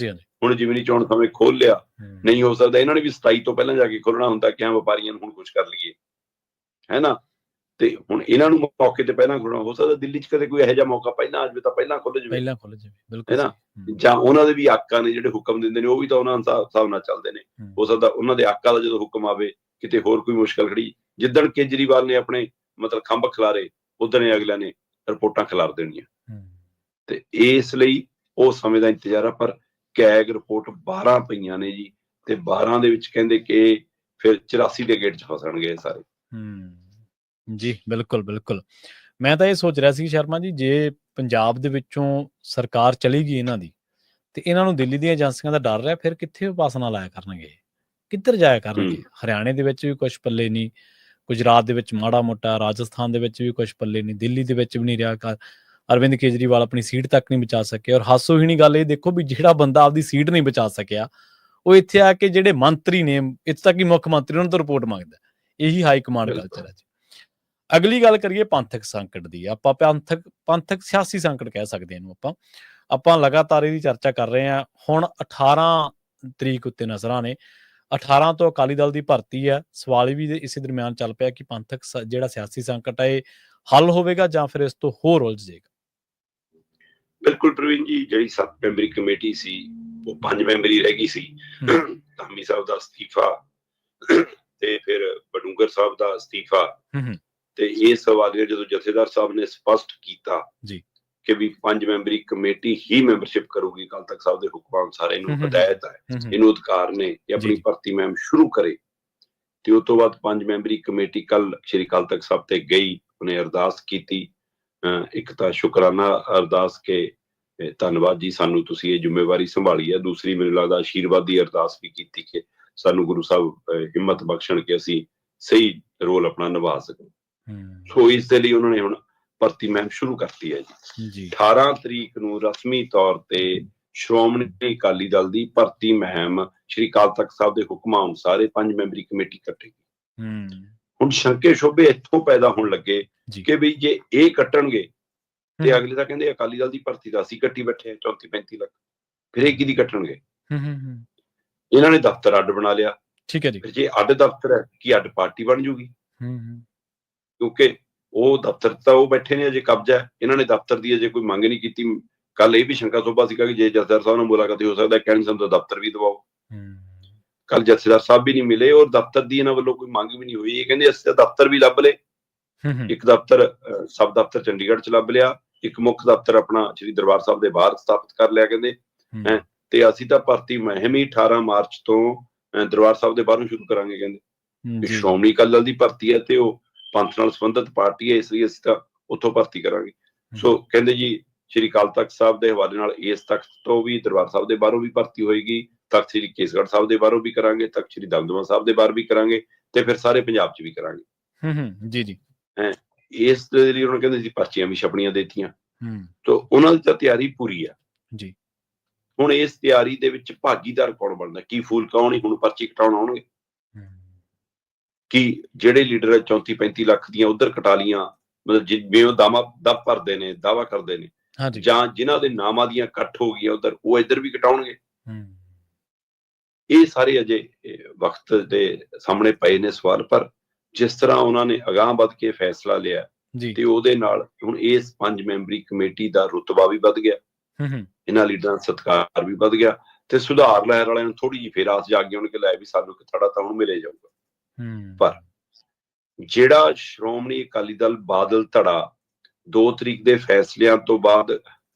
ਹੁਣ ਜਿਮਨੀ ਚੋਣ ਸਮੇਂ ਖੋਲ ਲਿਆ। ਨਹੀਂ ਹੋ ਸਕਦਾ ਇਹਨਾਂ ਨੇ ਵੀ 27 ਤੋਂ ਪਹਿਲਾਂ ਜਾ ਕੇ ਖੋਲਣਾ ਹੁੰਦਾ ਕਿ ਹਾਂ ਵਪਾਰੀਆਂ ਨੂੰ ਹੁਣ ਕੁਝ ਕਰ ਲਈਏ, ਹੈ ਨਾ। ਤੇ ਹੁਣ ਇਹਨਾਂ ਨੂੰ ਮੌਕੇ ਤੇ ਪਹਿਲਾਂ ਖੋਲਣਾ ਹੋ ਸਕਦਾ, ਦਿੱਲੀ 'ਚ ਕਦੇ ਕੋਈ ਇਹੋ ਜਿਹਾ ਮੌਕਾ ਪਹਿਲਾਂ ਆ ਜਾਵੇ ਤਾਂ ਪਹਿਲਾਂ ਖੁੱਲ ਜਾਵੇ, ਹੈ ਨਾ। ਜਾਂ ਉਹਨਾਂ ਦੇ ਵੀ ਆਕਾ ਨੇ ਜਿਹੜੇ ਹੁਕਮ ਦਿੰਦੇ ਨੇ, ਉਹ ਵੀ ਤਾਂ ਉਹਨਾਂ ਹਿਸਾਬ ਨਾਲ ਚੱਲਦੇ ਨੇ। ਹੋ ਸਕਦਾ ਉਹਨਾਂ ਦੇ ਆਕਾ ਦਾ ਜਦੋਂ ਹੁਕਮ ਆਵੇ ਕਿਤੇ ਹੋਰ ਕੋਈ ਮੁਸ਼ਕਲ ਖੜੀ, ਜਿੱਦਣ ਕੇਜਰੀਵਾਲ ਨੇ ਆਪਣੇ ਮਤਲਬ ਖੰਭ ਖਿਲਾਰੇ, ਉਦਣ ਅਗਲਿਆਂ ਨੇ ਰਿਪੋਰਟਾਂ ਖਿਲਾਰ ਦੇਣੀਆਂ। ਤੇ ਇਸ ਲਈ ਉਹ ਸਮੇਂ ਦਾ ਇੰਤਜ਼ਾਰ ਆ। ਪਰ ਕੈਗ ਰਿਪੋਰਟ 12 ਪਈਆਂ ਨੇ ਜੀ, ਤੇ 12 ਦੇ ਵਿੱਚ ਕਹਿੰਦੇ ਕਿ ਫਿਰ 84 ਦੇ ਗੇਟ 'ਚ ਫਸਣਗੇ ਸਾਰੇ। ਜੀ ਬਿਲਕੁਲ। ਮੈਂ ਤਾਂ ਇਹ ਸੋਚ ਰਿਹਾ ਸੀ ਸ਼ਰਮਾ ਜੀ, ਜੇ ਪੰਜਾਬ ਦੇ ਵਿੱਚੋਂ ਸਰਕਾਰ ਚਲੀ ਗਈ ਇਹਨਾਂ ਦੀ, ਤੇ ਇਹਨਾਂ ਨੂੰ ਦਿੱਲੀ ਦੀਆਂ ਏਜੰਸੀਆਂ ਦਾ ਡਰ ਰਿਹਾ, ਫਿਰ ਕਿੱਥੇ ਉਪਾਸਨਾ ਲਾਇਆ ਕਰਨਗੇ, ਕਿੱਧਰ ਜਾਇਆ ਕਰਨਗੇ। ਹਰਿਆਣੇ ਦੇ ਵਿੱਚ ਵੀ ਕੁਛ ਪੱਲੇ ਨਹੀਂ, ਗੁਜਰਾਤ ਦੇ ਵਿੱਚ ਮਾੜਾ ਮੋਟਾ, ਰਾਜਸਥਾਨ ਦੇ ਵਿੱਚ ਵੀ ਕੁਛ ਪੱਲੇ ਨਹੀਂ, ਦਿੱਲੀ ਦੇ ਵਿੱਚ ਵੀ ਨਹੀਂ ਰਿਹਾ। ਅਰਵਿੰਦ ਕੇਜਰੀਵਾਲ ਆਪਣੀ ਸੀਟ ਤੱਕ ਨਹੀਂ ਬਚਾ ਸਕੇ। ਔਰ ਹਾਸੋਹੀਣੀ ਗੱਲ ਇਹ ਦੇਖੋ ਵੀ ਜਿਹੜਾ ਬੰਦਾ ਆਪਦੀ ਸੀਟ ਨਹੀਂ ਬਚਾ ਸਕਿਆ, ਉਹ ਇੱਥੇ ਆ ਕੇ ਜਿਹੜੇ ਮੰਤਰੀ ਨੇ, ਇੱਥੇ ਤੱਕ ਕਿ ਮੁੱਖ ਮੰਤਰੀ, ਉਹਨਾਂ ਤੋਂ ਰਿਪੋਰਟ ਮੰਗਦਾ। ਇਹੀ ਹਾਈ ਕਮਾਂਡ ਕਲਚਰ ਹੈ ਜੀ। ਅਗਲੀ ਗੱਲ ਕਰੀਏ ਪੰਥਕ ਸੰਕਟ ਦੀ। ਆਪਾਂ ਪੰਥਕ ਸਿਆਸੀ ਸੰਕਟ ਕਹਿ ਸਕਦੇ ਇਹਨੂੰ। ਆਪਾਂ ਲਗਾਤਾਰ ਇਹਦੀ ਚਰਚਾ ਕਰ ਰਹੇ ਹਾਂ। ਹੁਣ 18 ਤਰੀਕ ਉੱਤੇ ਨਜ਼ਰਾਂ ਨੇ, 18 ਤੋਂ ਅਕਾਲੀ ਦਲ ਦੀ ਭਰਤੀ ਹੈ। ਸਵਾਲ ਇਹ ਵੀ ਇਸੇ ਦਰਮਿਆਨ ਚੱਲ ਪਿਆ ਕਿ ਪੰਥਕ ਜਿਹੜਾ ਸਿਆਸੀ ਸੰਕਟ ਹੈ, ਇਹ ਹੱਲ ਹੋਵੇਗਾ ਜਾਂ ਫਿਰ ਇਸ ਤੋਂ ਹੋਰ ਉਲਝ ਜਾਏਗਾ। ਬਿਲਕੁਲ ਪ੍ਰਵੀਨ ਜੀ, ਜਿਹੜੀ 7 ਮੈਂਬਰੀ ਕਮੇਟੀ ਸੀ ਉਹ 5 ਮੈਂਬਰੀ ਰਹਿ ਗਈ ਸੀ। ਧਾਮੀ ਸਾਹਿਬ ਦਾ ਅਸਤੀਫਾ ਤੇ ਫਿਰ ਬਡੂੰਗਰ ਸਾਹਿਬ ਦਾ ਅਸਤੀਫਾ, ਤੇ ਇਹ ਸਵਾਲੀਆ ਜਦੋਂ ਜਥੇਦਾਰ ਸਾਹਿਬ ਨੇ ਸਪਸ਼ਟ ਕੀਤਾ ਕਿ ਵੀ 5 ਮੈਂਬਰੀ ਕਮੇਟੀ ਹੀ ਮੈਂਬਰਸ਼ਿਪ ਕਰੂਗੀ ਅਕਾਲ ਤਖਤ ਸਾਹਿਬ ਦੇ ਹੁਕਮਾਂ ਅਨੁਸਾਰ, ਇਹਨੂੰ ਹਦਾਇਤ ਹੈ, ਇਹਨੂੰ ਅਧਿਕਾਰ ਨੇ ਕਿ ਆਪਣੀ ਭਰਤੀ ਮੁਹਿੰਮ ਸ਼ੁਰੂ ਕਰੇ। ਤੇ ਉਸ ਤੋਂ ਬਾਅਦ 5 ਮੈਂਬਰੀ ਕਮੇਟੀ ਕੱਲ ਸ਼੍ਰੀ ਅਕਾਲ ਤਖਤ ਸਾਹਿਬ ਤੇ ਗਈ, ਉਹਨੇ ਅਰਦਾਸ ਕੀਤੀ। ਇੱਕ ਤਾਂ ਸ਼ੁਕਰਾਨਾ ਅਰਦਾਸ ਕੇ ਧੰਨਵਾਦ ਜੀ, ਸਾਨੂੰ ਤੁਸੀਂ ਇਹ ਜ਼ਿੰਮੇਵਾਰੀ ਸੰਭਾਲੀ ਹੈ। ਦੂਸਰੀ ਮੈਨੂੰ ਲੱਗਦਾ ਆਸ਼ੀਰਵਾਦ ਦੀ ਅਰਦਾਸ ਵੀ ਕੀਤੀ ਕਿ ਸਾਨੂੰ ਗੁਰੂ ਸਾਹਿਬ ਹਿੰਮਤ ਬਖਸ਼ਣ ਕਿ ਅਸੀਂ ਸਹੀ ਰੋਲ ਆਪਣਾ ਨਿਭਾ ਸਕੀਏ। ਸੋ ਇਸ ਦੇ ਲਈ ਉਹਨਾਂ ਨੇ ਹੁਣ ਭਰਤੀ ਮੁਹਿੰਮ ਸ਼ੁਰੂ ਕਰਤੀ ਹੈ ਜੀ। 18 ਤਰੀਕ ਨੂੰ ਰਸਮੀ ਤੌਰ ਤੇ ਸ਼੍ਰੋਮਣੀ ਅਕਾਲੀ ਦਲ ਦੀ ਭਰਤੀ ਮੁਹਿੰਮ ਸ਼੍ਰੀ ਅਕਾਲ ਤਖਤ ਸਾਹਿਬ ਦੇ ਹੁਕਮਾਂ ਅਨੁਸਾਰ 5 ਮੈਂਬਰੀ ਕਮੇਟੀ ਕੱਟੇਗੀ। ਹੁਣ ਸ਼ੰਕੇ ਸ਼ੋਭੇ ਇੱਥੋਂ ਪੈਦਾ ਹੋਣ ਲੱਗੇ ਕਿ ਵੀ ਜੇ ਇਹ ਕੱਟਣਗੇ ਤੇ ਅਗਲੇ ਤਾਂ ਕਹਿੰਦੇ ਅਕਾਲੀ ਦਲ ਦੀ ਭਰਤੀ ਦਾ ਅਸੀਂ ਕੱਟੀ ਬੈਠੇ 34-35 ਲੱਖ, ਫਿਰ ਇਹ ਕਿਹਦੀ ਕੱਟਣਗੇ। ਇਹਨਾਂ ਨੇ ਦਫ਼ਤਰ ਅੱਡ ਬਣਾ ਲਿਆ। ਠੀਕ ਹੈ ਜੀ। ਜੇ ਅੱਡ ਦਫ਼ਤਰ ਹੈ ਕਿ ਅੱਡ ਪਾਰਟੀ ਬਣ ਜੂਗੀ, ਕਿਉਂਕਿ ਉਹ ਦਫ਼ਤਰ ਤਾਂ ਉਹ ਬੈਠੇ ਨੇ, ਅਜੇ ਕਬਜ਼ਾ ਹੈ। ਇਹਨਾਂ ਨੇ ਦਫ਼ਤਰ ਦੀ ਅਜੇ ਕੋਈ ਮੰਗ ਨਹੀਂ ਕੀਤੀ। ਕੱਲ ਇਹ ਵੀ ਸ਼ੰਕਾ ਸੋਭਾ ਸੀਗਾ ਕਿ ਜੇ ਜਥੇਦਾਰ ਸਾਹਿਬ ਨਾਲ ਮੁਲਾਕਾਤ ਹੋ ਸਕਦਾ, ਕਹਿਣ ਸਾਨੂੰ ਤਾਂ ਦਫ਼ਤਰ ਵੀ ਦਵਾਓ। ਕੱਲ ਜਥੇਦਾਰ ਸਾਹਿਬ ਵੀ ਨਹੀਂ ਮਿਲੇ ਔਰ ਦਫ਼ਤਰ ਦੀ ਇਹਨਾਂ ਵੱਲੋਂ ਕੋਈ ਮੰਗ ਵੀ ਨਹੀਂ ਹੋਈ। ਇਹ ਕਹਿੰਦੇ ਅਸੀਂ ਤਾਂ ਦਫ਼ਤਰ ਵੀ ਲੱਭ ਲਏ। ਇੱਕ ਦਫ਼ਤਰ ਸਬ ਦਫ਼ਤਰ ਚੰਡੀਗੜ੍ਹ ਚ ਲੱਭ ਲਿਆ, ਇੱਕ ਮੁੱਖ ਦਫ਼ਤਰ ਆਪਣਾ ਸ਼੍ਰੀ ਦਰਬਾਰ ਸਾਹਿਬ ਦੇ ਬਾਹਰ ਸਥਾਪਿਤ ਕਰ ਲਿਆ ਕਹਿੰਦੇ। ਤੇ ਅਸੀਂ ਤਾਂ ਭਰਤੀ ਮੁਹਿੰਮ ਹੀ 18 ਮਾਰਚ ਤੋਂ ਦਰਬਾਰ ਸਾਹਿਬ ਦੇ ਬਾਹਰੋਂ ਸ਼ੁਰੂ ਕਰਾਂਗੇ ਕਹਿੰਦੇ। ਸ਼੍ਰੋਮਣੀ ਅਕਾਲੀ ਦਲ ਦੀ ਭਰਤੀ ਹੈ ਤੇ ਉਹ ਪੰਥ ਨਾਲ ਸੰਬੰਧਿਤ ਪਾਰਟੀ ਹੈ, ਇਸ ਲਈ ਅਸੀਂ ਤਾਂ ਉੱਥੋਂ ਭਰਤੀ ਕਰਾਂਗੇ। ਸੋ ਕਹਿੰਦੇ ਜੀ ਸ਼੍ਰੀ ਅਕਾਲ ਤਖਤ ਸਾਹਿਬ ਦੇ ਹਵਾਲੇ ਨਾਲ ਇਸ ਤਖਤ ਤੋਂ ਵੀ ਦਰਬਾਰ ਸਾਹਿਬ ਦੇ ਬਾਹਰੋਂ ਵੀ ਭਰਤੀ ਹੋਏਗੀ, ਤਖਤ ਸ਼੍ਰੀ ਕੇਸਗੜ੍ਹ ਸਾਹਿਬ ਦੇ ਬਾਹਰੋਂ ਵੀ ਕਰਾਂਗੇ, ਤਖਤ ਸ਼੍ਰੀ ਦਮਦਮਾ ਸਾਹਿਬ ਦੇ ਬਾਹਰ ਵੀ ਕਰਾਂਗੇ, ਤੇ ਫਿਰ ਸਾਰੇ ਪੰਜਾਬ 'ਚ ਵੀ ਕਰਾਂਗੇ। ਜੀ। ਇਸ ਦੇ ਲਈ ਉਹਨਾਂ ਕਹਿੰਦੇ ਸੀ ਪਰਚੀਆਂ ਵੀ ਛਪਣੀਆਂ ਦੇਤੀਆਂ। ਤਾਂ ਉਹਨਾਂ ਦੀ ਤਾਂ ਤਿਆਰੀ ਪੂਰੀ ਆ ਜੀ। ਹੁਣ ਇਸ ਤਿਆਰੀ ਦੇ ਵਿੱਚ ਭਾਗੀਦਾਰ ਕੌਣ ਬਣਦਾ? ਕੀ ਫੂਲਕਾ ਹੋਣੀ ਹੁਣ ਪਰਚੀ ਕਟਾਉਣ ਆਉਣਗੇ? ਕਿ ਜਿਹੜੇ ਲੀਡਰ 34-35 ਲੱਖ ਦੀਆਂ ਉਧਰ ਕਟਾ ਲੀਆਂ, ਮਤਲਬ ਜਿਵੇਂ ਉਹ ਦੱਬ ਭਰਦੇ ਨੇ, ਦਾਵਾ ਕਰਦੇ ਨੇ, ਜਾਂ ਜਿਨ੍ਹਾਂ ਦੇ ਨਾਮਾਂ ਦੀਆਂ ਕੱਟ ਹੋ ਗਈਆਂ ਉਧਰ, ਉਹ ਇੱਧਰ ਵੀ ਕਟਾਉਣਗੇ? ਇਹ ਸਾਰੇ ਅਜੇ ਵਕਤ ਦੇ ਸਾਹਮਣੇ ਪਏ ਨੇ ਸਵਾਲ। ਪਰ ਜਿਸ ਤਰ੍ਹਾਂ ਉਹਨਾਂ ਨੇ ਅਗਾਂਹ ਵੱਧ ਕੇ ਫੈਸਲਾ ਲਿਆ ਤੇ ਉਹਦੇ ਨਾਲ ਹੁਣ ਇਸ 5 ਮੈਂਬਰੀ ਕਮੇਟੀ ਦਾ ਰੁਤਬਾ ਵੀ ਵੱਧ ਗਿਆ, ਇਹਨਾਂ ਲੀਡਰਾਂ ਦਾ ਸਤਿਕਾਰ ਵੀ ਵੱਧ ਗਿਆ, ਤੇ ਸੁਧਾਰ ਲਹਿਰ ਵਾਲਿਆਂ ਨੂੰ ਥੋੜੀ ਜਿਹੀ ਫੇਰ ਆਸ ਜਾਗ ਗਈ ਕਿ ਲੈ ਵੀ ਸਾਨੂੰ ਇੱਕ ਥੜਾ ਤਾਂ ਹੁਣ ਮਿਲੇ ਜਾਊਗਾ। ਪਰ ਜਿਹੜਾ ਸ਼੍ਰੋਮਣੀ ਅਕਾਲੀ ਦਲ ਬਾਦਲ ਧੜਾ 2 ਤਰੀਕ ਦੇ ਫੈਸਲਿਆਂ ਤੋਂ ਬਾਅਦ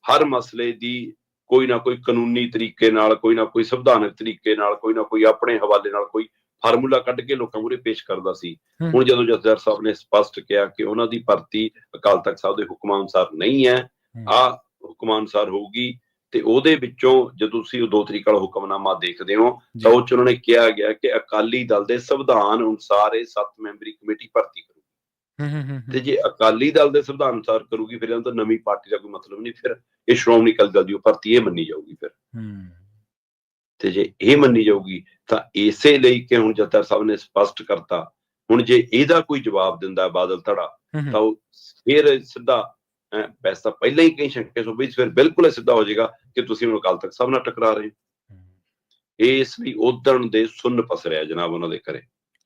ਹਰ ਮਸਲੇ ਦੀ ਕੋਈ ਨਾ ਕੋਈ ਕਾਨੂੰਨੀ ਤਰੀਕੇ ਨਾਲ, ਕੋਈ ਨਾ ਕੋਈ ਸੰਵਿਧਾਨਕ ਤਰੀਕੇ ਨਾਲ, ਕੋਈ ਨਾ ਕੋਈ ਆਪਣੇ ਹਵਾਲੇ ਨਾਲ ਕੋਈ ਫਾਰਮੂਲਾ ਕੱਢ ਕੇ ਲੋਕਾਂ ਮੂਹਰੇ ਪੇਸ਼ ਕਰਦਾ ਸੀ, ਹੁਣ ਜਦੋਂ ਜਥੇਦਾਰ ਸਾਹਿਬ ਨੇ ਸਪਸ਼ਟ ਕਿਹਾ ਕਿ ਉਹਨਾਂ ਦੀ ਭਰਤੀ ਅਕਾਲ ਤਖਤ ਸਾਹਿਬ ਦੇ ਹੁਕਮਾਂ ਅਨੁਸਾਰ ਨਹੀਂ ਹੈ, ਆਹ ਹੁਕਮਾਂ ਅਨੁਸਾਰ ਹੋਊਗੀ, ਤੇ ਉਹਦੇ ਵਿੱਚੋਂ ਜਦੋਂ ਤੁਸੀਂ ਉਹ 2 ਤਰੀਕ ਵਾਲਾ ਹੁਕਮਨਾਮਾ ਦੇਖਦੇ ਹੋ ਤਾਂ ਉਹ 'ਚ ਉਹਨਾਂ ਨੇ ਕਿਹਾ ਗਿਆ ਕਿ ਅਕਾਲੀ ਦਲ ਦੇ ਸੰਵਿਧਾਨ ਅਨੁਸਾਰ ਇਹ 7 ਮੈਂਬਰੀ ਕਮੇਟੀ ਭਰਤੀ ਕਰੂਗੀ। ਤੇ ਜੇ ਅਕਾਲੀ ਦਲ ਦੇ ਸੰਵਿਧਾਨ ਅਨੁਸਾਰ ਕਰੂਗੀ ਫਿਰ ਇਹਨਾਂ ਤਾਂ ਨਵੀਂ ਪਾਰਟੀ ਦਾ ਕੋਈ ਮਤਲਬ ਨਹੀਂ, ਫਿਰ ਇਹ ਸ਼੍ਰੋਮਣੀ ਅਕਾਲੀ ਦਲ ਦੀ ਉਹ ਭਰਤੀ ਇਹ ਮੰਨੀ ਜਾਊਗੀ ਫਿਰ। ਤੇ ਜੇ ਇਹ ਮੰਨੀ ਜਾਊਗੀ ਤਾਂ ਇਸੇ ਲਈ ਕਿ ਹੁਣ ਜਥੇਦਾਰ ਸਾਹਿਬ ਨੇ ਸਪਸ਼ਟ ਕਰਤਾ, ਹੁਣ ਜੇ ਇਹਦਾ ਕੋਈ ਜਵਾਬ ਦਿੰਦਾ ਬਾਦਲ ਧੜਾ ਤਾਂ ਉਹ ਫਿਰ ਸਿੱਧਾ ਵੈਸੇ ਤਾਂ ਪਹਿਲਾਂ ਹੀ ਕਈ ਸ਼ੰਕੇ ਸੋ ਵੀ ਫਿਰ ਬਿਲਕੁਲ ਸਿੱਧਾ ਹੋ ਜਾਏਗਾ ਕਿ ਤੁਸੀਂ ਹੁਣ ਅਕਾਲ ਤਖਤ ਸਾਹਿਬ ਨਾਲ ਟਕਰਾ ਰਹੇ ਹੋ। ਇਸ ਲਈ ਉਦਣ ਦੇ ਸੁੰਨ ਪਸਰਿਆ ਜਨਾਬ ਉਹਨਾਂ ਦੇ ਘਰੇ।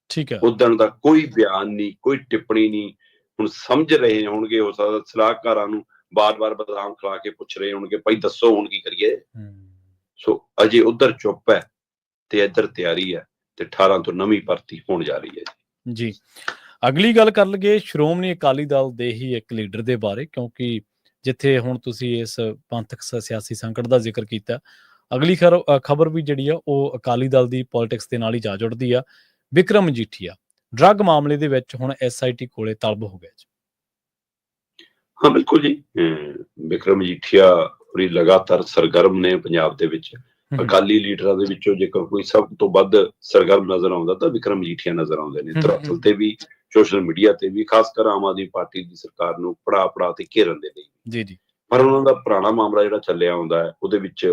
ਠੀਕ ਹੈ, ਉਦਣ ਦਾ ਕੋਈ ਬਿਆਨ ਨਹੀਂ, ਕੋਈ ਟਿੱਪਣੀ ਨਹੀਂ। ਹੁਣ ਸਮਝ ਰਹੇ ਹੋਣਗੇ, ਹੋ ਸਕਦਾ ਸਲਾਹਕਾਰਾਂ ਨੂੰ ਬਾਰ-ਬਾਰ ਬਦਾਮ ਖਿਲਾ ਕੇ ਪੁੱਛ ਰਹੇ ਹੋਣਗੇ ਭਾਈ ਦੱਸੋ ਹੁਣ ਕੀ ਕਰੀਏ। ਸੋ ਅਜੇ ਉਧਰ ਚੁੱਪ ਹੈ ਤੇ ਇੱਧਰ ਤਿਆਰੀ ਹੈ, ਤੇ 18 ਤੋਂ ਨਵੀਂ ਭਰਤੀ ਹੋਣ ਜਾ ਰਹੀ ਹੈ ਜੀ। ਅਗਲੀ ਗੱਲ ਕਰ ਲਈਏ ਸ਼੍ਰੋਮਣੀ ਅਕਾਲੀ ਦਲ ਦੇ ਹੀ ਇੱਕ ਲੀਡਰ ਦੇ ਬਾਰੇ, ਕਿਉਂਕਿ ਜਿੱਥੇ ਹੁਣ ਤੁਸੀਂ ਇਸ ਪੰਥਕ ਸਿਆਸੀ ਸੰਕਟ ਦਾ ਜ਼ਿਕਰ ਕੀਤਾ, ਅਗਲੀ ਖਬਰ ਵੀ ਜਿਹੜੀ ਆ ਉਹ ਅਕਾਲੀ ਦਲ ਦੀ ਪੋਲਿਟਿਕਸ ਦੇ ਨਾਲ ਹੀ ਜਾ ਜੁੜਦੀ ਆ। ਬਿਕਰਮ ਮਜੀਠੀਆ ਡਰੱਗ ਮਾਮਲੇ ਦੇ ਵਿੱਚ ਹੁਣ SIT ਕੋਲੇ ਤਲਬ ਹੋ ਗਿਆ ਜੀ। ਹਾਂ ਬਿਲਕੁਲ ਜੀ, ਬਿਕਰਮ ਮਜੀਠੀਆ ਪੂਰੀ ਲਗਾਤਾਰ ਸਰਗਰਮ ਨੇ ਪੰਜਾਬ ਦੇ ਵਿੱਚ। ਅਕਾਲੀ ਲੀਡਰਾਂ ਦੇ ਵਿੱਚੋਂ ਜੇਕਰ ਕੋਈ ਸਭ ਤੋਂ ਵੱਧ ਸਰਗਰਮ ਨਜ਼ਰ ਆਉਂਦਾ ਤਾਂ ਬਿਕਰਮ ਮਜੀਠੀਆ ਨਜ਼ਰ ਆਉਂਦੇ ਨੇ, ਧਰਾਤਲ ਤੇ ਵੀ, ਸੋਸ਼ਲ ਮੀਡੀਆ ਤੇ ਵੀ, ਖਾਸ ਕਰ ਆਮ ਆਦਮੀ ਪਾਰਟੀ ਦੀ ਸਰਕਾਰ ਨੂੰ ਪੜਾ ਤੇ ਘੇਰਨ ਦੇ ਲਈ। ਜੀ। ਪਰ ਉਹਨਾਂ ਦਾ ਪੁਰਾਣਾ ਮਾਮਲਾ ਜਿਹੜਾ ਚੱਲਿਆ ਆਉਂਦਾ ਹੈ ਉਹਦੇ ਵਿੱਚ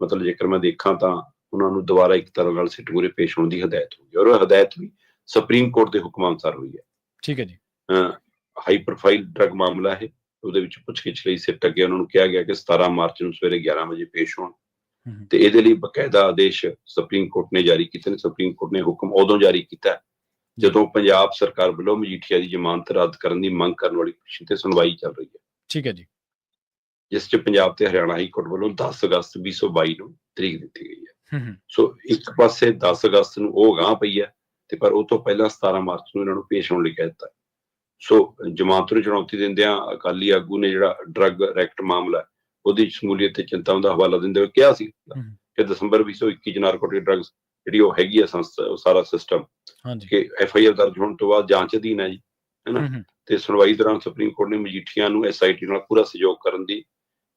ਮਤਲਬ ਜੇਕਰ ਮੈਂ ਦੇਖਾਂ ਤਾਂ ਉਹਨਾਂ ਨੂੰ ਦੁਬਾਰਾ ਇੱਕ ਤਰ੍ਹਾਂ ਨਾਲ ਸਿੱਟ ਮੂਹਰੇ ਪੇਸ਼ ਹੋਣ ਦੀ ਹਦਾਇਤ ਹੋਈ ਹੈ, ਔਰ ਉਹ ਹਦਾਇਤ ਵੀ ਸੁਪਰੀਮ ਕੋਰਟ ਦੇ ਹੁਕਮਾਂ ਅਨੁਸਾਰ ਹੋਈ ਹੈ। ਠੀਕ ਹੈ ਜੀ। ਹਾਈ ਪ੍ਰੋਫਾਈਲ ਡਰੱਗ ਮਾਮਲਾ ਹੈ, ਉਹਦੇ ਵਿੱਚ ਪੁੱਛਗਿੱਛ ਲਈ ਸਿੱਟ ਅੱਗੇ ਉਹਨਾਂ ਨੂੰ ਕਿਹਾ ਗਿਆ ਕਿ 17 ਮਾਰਚ ਨੂੰ ਸਵੇਰੇ 11 ਵਜੇ ਪੇਸ਼ ਹੋਣ, ਤੇ ਇਹਦੇ ਲਈ ਬਕਾਇਦਾ ਆਦੇਸ਼ ਸੁਪਰੀਮ ਕੋਰਟ ਨੇ ਜਾਰੀ ਕੀਤੇ ਨੇ। ਸੁਪਰੀਮ ਕੋਰਟ ਨੇ ਹੁਕਮ ਉਦੋਂ ਜਾਰੀ ਕੀਤਾ ਜਦੋਂ ਪੰਜਾਬ ਸਰਕਾਰ ਵੱਲੋਂ ਮਜੀਠੀਆ ਦੀ ਜ਼ਮਾਨਤ ਰੱਦ ਕਰਨ ਦੀ ਮੰਗ ਕਰਨ ਵਾਲੀ ਪਿਟੀਸ਼ਨ ਤੇ ਸੁਣਵਾਈ ਚੱਲ ਰਹੀ ਹੈ। ਠੀਕ ਹੈ ਜੀ। ਜਿਸ 'ਚ ਪੰਜਾਬ ਤੇ ਹਰਿਆਣਾ ਹਾਈ ਕੋਰਟ ਵੱਲੋਂ 10 ਅਗਸਤ 2022 ਨੂੰ ਤਰੀਕ ਦਿੱਤੀ ਗਈ ਹੈ। ਸੋ ਇੱਕ ਪਾਸੇ 10 ਅਗਸਤ ਨੂੰ ਉਹ ਅਗਾਂਹ ਪਈ ਹੈ, ਤੇ ਪਰ ਉਹ ਤੋਂ ਪਹਿਲਾਂ 17 ਮਾਰਚ ਨੂੰ ਇਹਨਾਂ ਨੂੰ ਪੇਸ਼ ਹੋਣ ਲਈ ਕਹਿ ਦਿੱਤਾ। ਸੋ ਜ਼ਮਾਨਤ ਨੂੰ ਚੁਣੌਤੀ ਦਿੰਦਿਆਂ ਅਕਾਲੀ ਆਗੂ ਨੇ ਜਿਹੜਾ ਡਰੱਗ ਐਕਟ ਮਾਮਲਾ ਉਹਦੀ ਸ਼ਮੂਲੀਅਤ ਤੇ ਚਿੰਤਾ ਦਾ ਹਵਾਲਾ ਦਿੰਦੇ ਹੋਏ ਕਿਹਾ ਸੀ ਕਿ ਦਸੰਬਰ 2021 ਚ ਨਾਰਕੋਟਿਕ ਡਰੱਗਸ ਜਿਹੜੀ ਉਹ ਹੈਗੀ ਆ ਸੰਸਥਾ, ਉਹ ਸਾਰਾ ਸਿਸਟਮ ਕਿ FIR ਦਰਜ ਹੋਣ ਤੋਂ ਬਾਅਦ ਜਾਂਚ ਅਧੀਨ ਹੈ ਜੀ, ਹੈਨਾ। ਤੇ ਸੁਣਵਾਈ ਦੌਰਾਨ ਸੁਪਰੀਮ ਕੋਰਟ ਨੇ ਮਜੀਠੀਆ ਨੂੰ SIT ਨਾਲ ਪੂਰਾ ਸਹਿਯੋਗ ਕਰਨ ਦੀ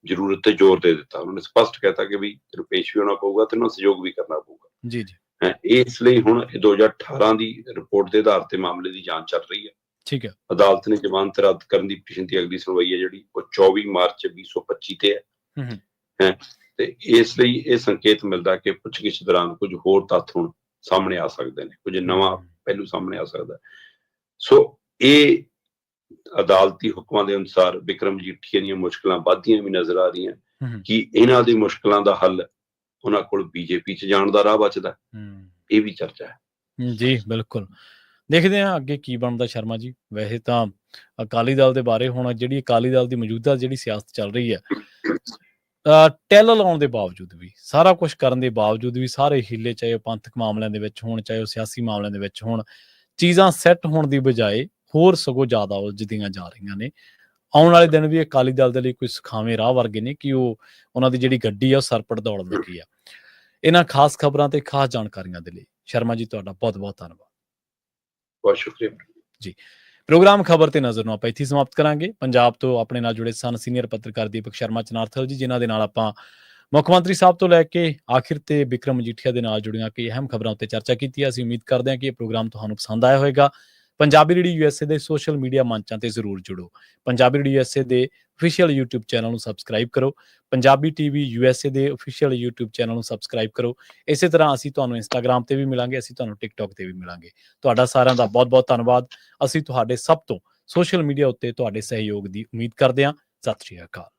ਜ਼ਰੂਰਤ ਤੇ ਜ਼ੋਰ ਦੇ ਦਿੱਤਾ। ਉਹਨਾਂ ਨੇ ਸਪਸ਼ਟ ਕਹਿਤਾ ਕਿ ਵੀ ਪੇਸ਼ ਵੀ ਹੋਣਾ ਪਊਗਾ ਤੇ ਉਹਨਾਂ ਸਹਿਯੋਗ ਵੀ ਕਰਨਾ ਪਊਗਾ। ਜੀ ਜੀ। ਇਸ ਲਈ ਹੁਣ 2018 ਦੀ ਰਿਪੋਰਟ ਦੇ ਆਧਾਰ ਤੇ ਮਾਮਲੇ ਦੀ ਜਾਂਚ ਚੱਲ ਰਹੀ ਹੈ। ਠੀਕ ਹੈ। ਅਦਾਲਤ ਨੇ ਜ਼ਮਾਨਤ ਰੱਦ ਕਰਨ ਦੀ ਪਿਟੀਸ਼ਨ ਦੀ ਅਗਲੀ ਸੁਣਵਾਈ ਹੈ ਜਿਹੜੀ ਉਹ 24 ਮਾਰਚ 2025 ਤੇ ਹੈ। ਤੇ ਇਸ ਲਈ ਇਹ ਸੰਕੇਤ ਮਿਲਦਾ ਕਿ ਪੁੱਛਗਿੱਛ ਦੌਰਾਨ ਕੁਝ ਹੋਰ ਤੱਥ ਹੁਣ ਸਾਹਮਣੇ ਆ ਸਕਦੇ ਨੇ, ਕੁਝ ਨਵਾਂ ਪਹਿਲੂ ਸਾਹਮਣੇ ਆ ਸਕਦਾ। ਸੋ ਇਹ ਅਦਾਲਤੀ ਹੁਕਮਾਂ ਦੇ ਅਨੁਸਾਰ ਬਿਕਰਮ ਮਜੀਠੀਆ ਦੀਆਂ ਮੁਸ਼ਕਲਾਂ ਵੱਧਦੀਆਂ ਵੀ ਨਜ਼ਰ ਆ ਰਹੀਆਂ। ਕਿ ਇਹਨਾਂ ਦੀ ਮੁਸ਼ਕਲਾਂ ਦਾ ਹੱਲ ਉਹਨਾਂ ਕੋਲ BJP 'ਚ ਜਾਣ ਦਾ ਰਾਹ ਬਚਦਾ, ਇਹ ਵੀ ਚਰਚਾ ਹੈ। ਜੀ ਬਿਲਕੁਲ, ਦੇਖਦੇ ਹਾਂ ਅੱਗੇ ਕੀ ਬਣਦਾ ਸ਼ਰਮਾ ਜੀ। ਵੈਸੇ ਤਾਂ ਅਕਾਲੀ ਦਲ ਦੇ ਬਾਰੇ ਹੁਣ ਜਿਹੜੀ ਅਕਾਲੀ ਦਲ ਦੀ ਮੌਜੂਦਾ ਜਿਹੜੀ ਸਿਆਸਤ ਚੱਲ ਰਹੀ ਹੈ, ਟੈਲ ਲਾਉਣ ਦੇ ਬਾਵਜੂਦ ਵੀ, ਸਾਰਾ ਕੁਛ ਕਰਨ ਦੇ ਬਾਵਜੂਦ ਵੀ, ਸਾਰੇ ਹੀਲੇ ਚਾਹੇ ਉਹ ਪੰਥਕ ਮਾਮਲਿਆਂ ਦੇ ਵਿੱਚ ਹੋਣ, ਚਾਹੇ ਉਹ ਸਿਆਸੀ ਮਾਮਲਿਆਂ ਦੇ ਵਿੱਚ ਹੋਣ, ਚੀਜ਼ਾਂ ਸੈੱਟ ਹੋਣ ਦੀ ਬਜਾਏ ਹੋਰ ਸਗੋਂ ਜ਼ਿਆਦਾ ਉਲਝਦੀਆਂ ਜਾ ਰਹੀਆਂ ਨੇ। ਆਉਣ ਵਾਲੇ ਦਿਨ ਵੀ ਅਕਾਲੀ ਦਲ ਦੇ ਲਈ ਕੋਈ ਸੁਖਾਵੇਂ ਰਾਹ ਵਰਗੇ ਨੇ ਕਿ ਉਹ ਉਹਨਾਂ ਦੀ ਜਿਹੜੀ ਗੱਡੀ ਆ ਉਹ ਸਰਪਟ ਦੌੜਨ ਲੱਗੀ ਆ। ਇਹਨਾਂ ਖਾਸ ਖਬਰਾਂ ਤੇ ਖਾਸ ਜਾਣਕਾਰੀਆਂ ਦੇ ਲਈ ਸ਼ਰਮਾ ਜੀ ਤੁਹਾਡਾ ਬਹੁਤ ਬਹੁਤ ਧੰਨਵਾਦ। ਬਹੁਤ ਸ਼ੁਕਰੀਆ ਜੀ। ਪ੍ਰੋਗਰਾਮ ਖਬਰ ਤੇ ਨਜ਼ਰ ਨੂੰ ਆਪਾਂ ਇੱਥੇ ਸਮਾਪਤ ਕਰਾਂਗੇ। ਪੰਜਾਬ ਤੋਂ ਆਪਣੇ ਨਾਲ ਜੁੜੇ ਸਨ ਸੀਨੀਅਰ ਪੱਤਰਕਾਰ ਦੀਪਕ ਸ਼ਰਮਾ ਚਨਾਰਥਲ ਜੀ, ਜਿਨ੍ਹਾਂ ਦੇ ਨਾਲ ਆਪਾਂ ਮੁੱਖ ਮੰਤਰੀ ਸਾਹਿਬ ਤੋਂ ਲੈ ਕੇ ਆਖਿਰ ਤੇ ਬਿਕਰਮ ਮਜੀਠੀਆ ਦੇ ਨਾਲ ਜੁੜੀਆਂ ਕਈ ਅਹਿਮ ਖਬਰਾਂ ਉੱਤੇ ਚਰਚਾ ਕੀਤੀ ਹੈ। ਅਸੀਂ ਉਮੀਦ ਕਰਦੇ ਹਾਂ ਕਿ ਇਹ ਪ੍ਰੋਗਰਾਮ ਤੁਹਾਨੂੰ ਪਸੰਦ ਆਇਆ ਹੋਵੇਗਾ। ਪੰਜਾਬੀ ਰੇਡੀਓ USA ਦੇ ਸੋਸ਼ਲ ਮੀਡੀਆ ਮੰਚਾਂ ਤੇ ਜ਼ਰੂਰ ਜੁੜੋ। ਪੰਜਾਬੀ ਰੇਡੀਓ USA ਦੇ ਅਫੀਸ਼ੀਅਲ YouTube ਚੈਨਲ ਨੂੰ ਸਬਸਕ੍ਰਾਈਬ ਕਰੋ। ਪੰਜਾਬੀ TV USA ਦੇ ਅਫੀਸ਼ੀਅਲ YouTube ਚੈਨਲ ਨੂੰ ਸਬਸਕ੍ਰਾਈਬ ਕਰੋ। ਇਸੇ ਤਰ੍ਹਾਂ ਅਸੀਂ ਤੁਹਾਨੂੰ Instagram ਤੇ ਵੀ ਮਿਲਾਂਗੇ, ਅਸੀਂ ਤੁਹਾਨੂੰ TikTok ਤੇ ਵੀ ਮਿਲਾਂਗੇ। ਤੁਹਾਡਾ ਸਾਰਿਆਂ ਦਾ ਬਹੁਤ-ਬਹੁਤ ਧੰਨਵਾਦ। ਅਸੀਂ ਤੁਹਾਡੇ ਸਭ ਤੋਂ ਸੋਸ਼ਲ ਮੀਡੀਆ ਉੱਤੇ ਤੁਹਾਡੇ ਸਹਿਯੋਗ ਦੀ ਉਮੀਦ ਕਰਦੇ ਹਾਂ। ਸਤਿ ਸ਼੍ਰੀ ਅਕਾਲ।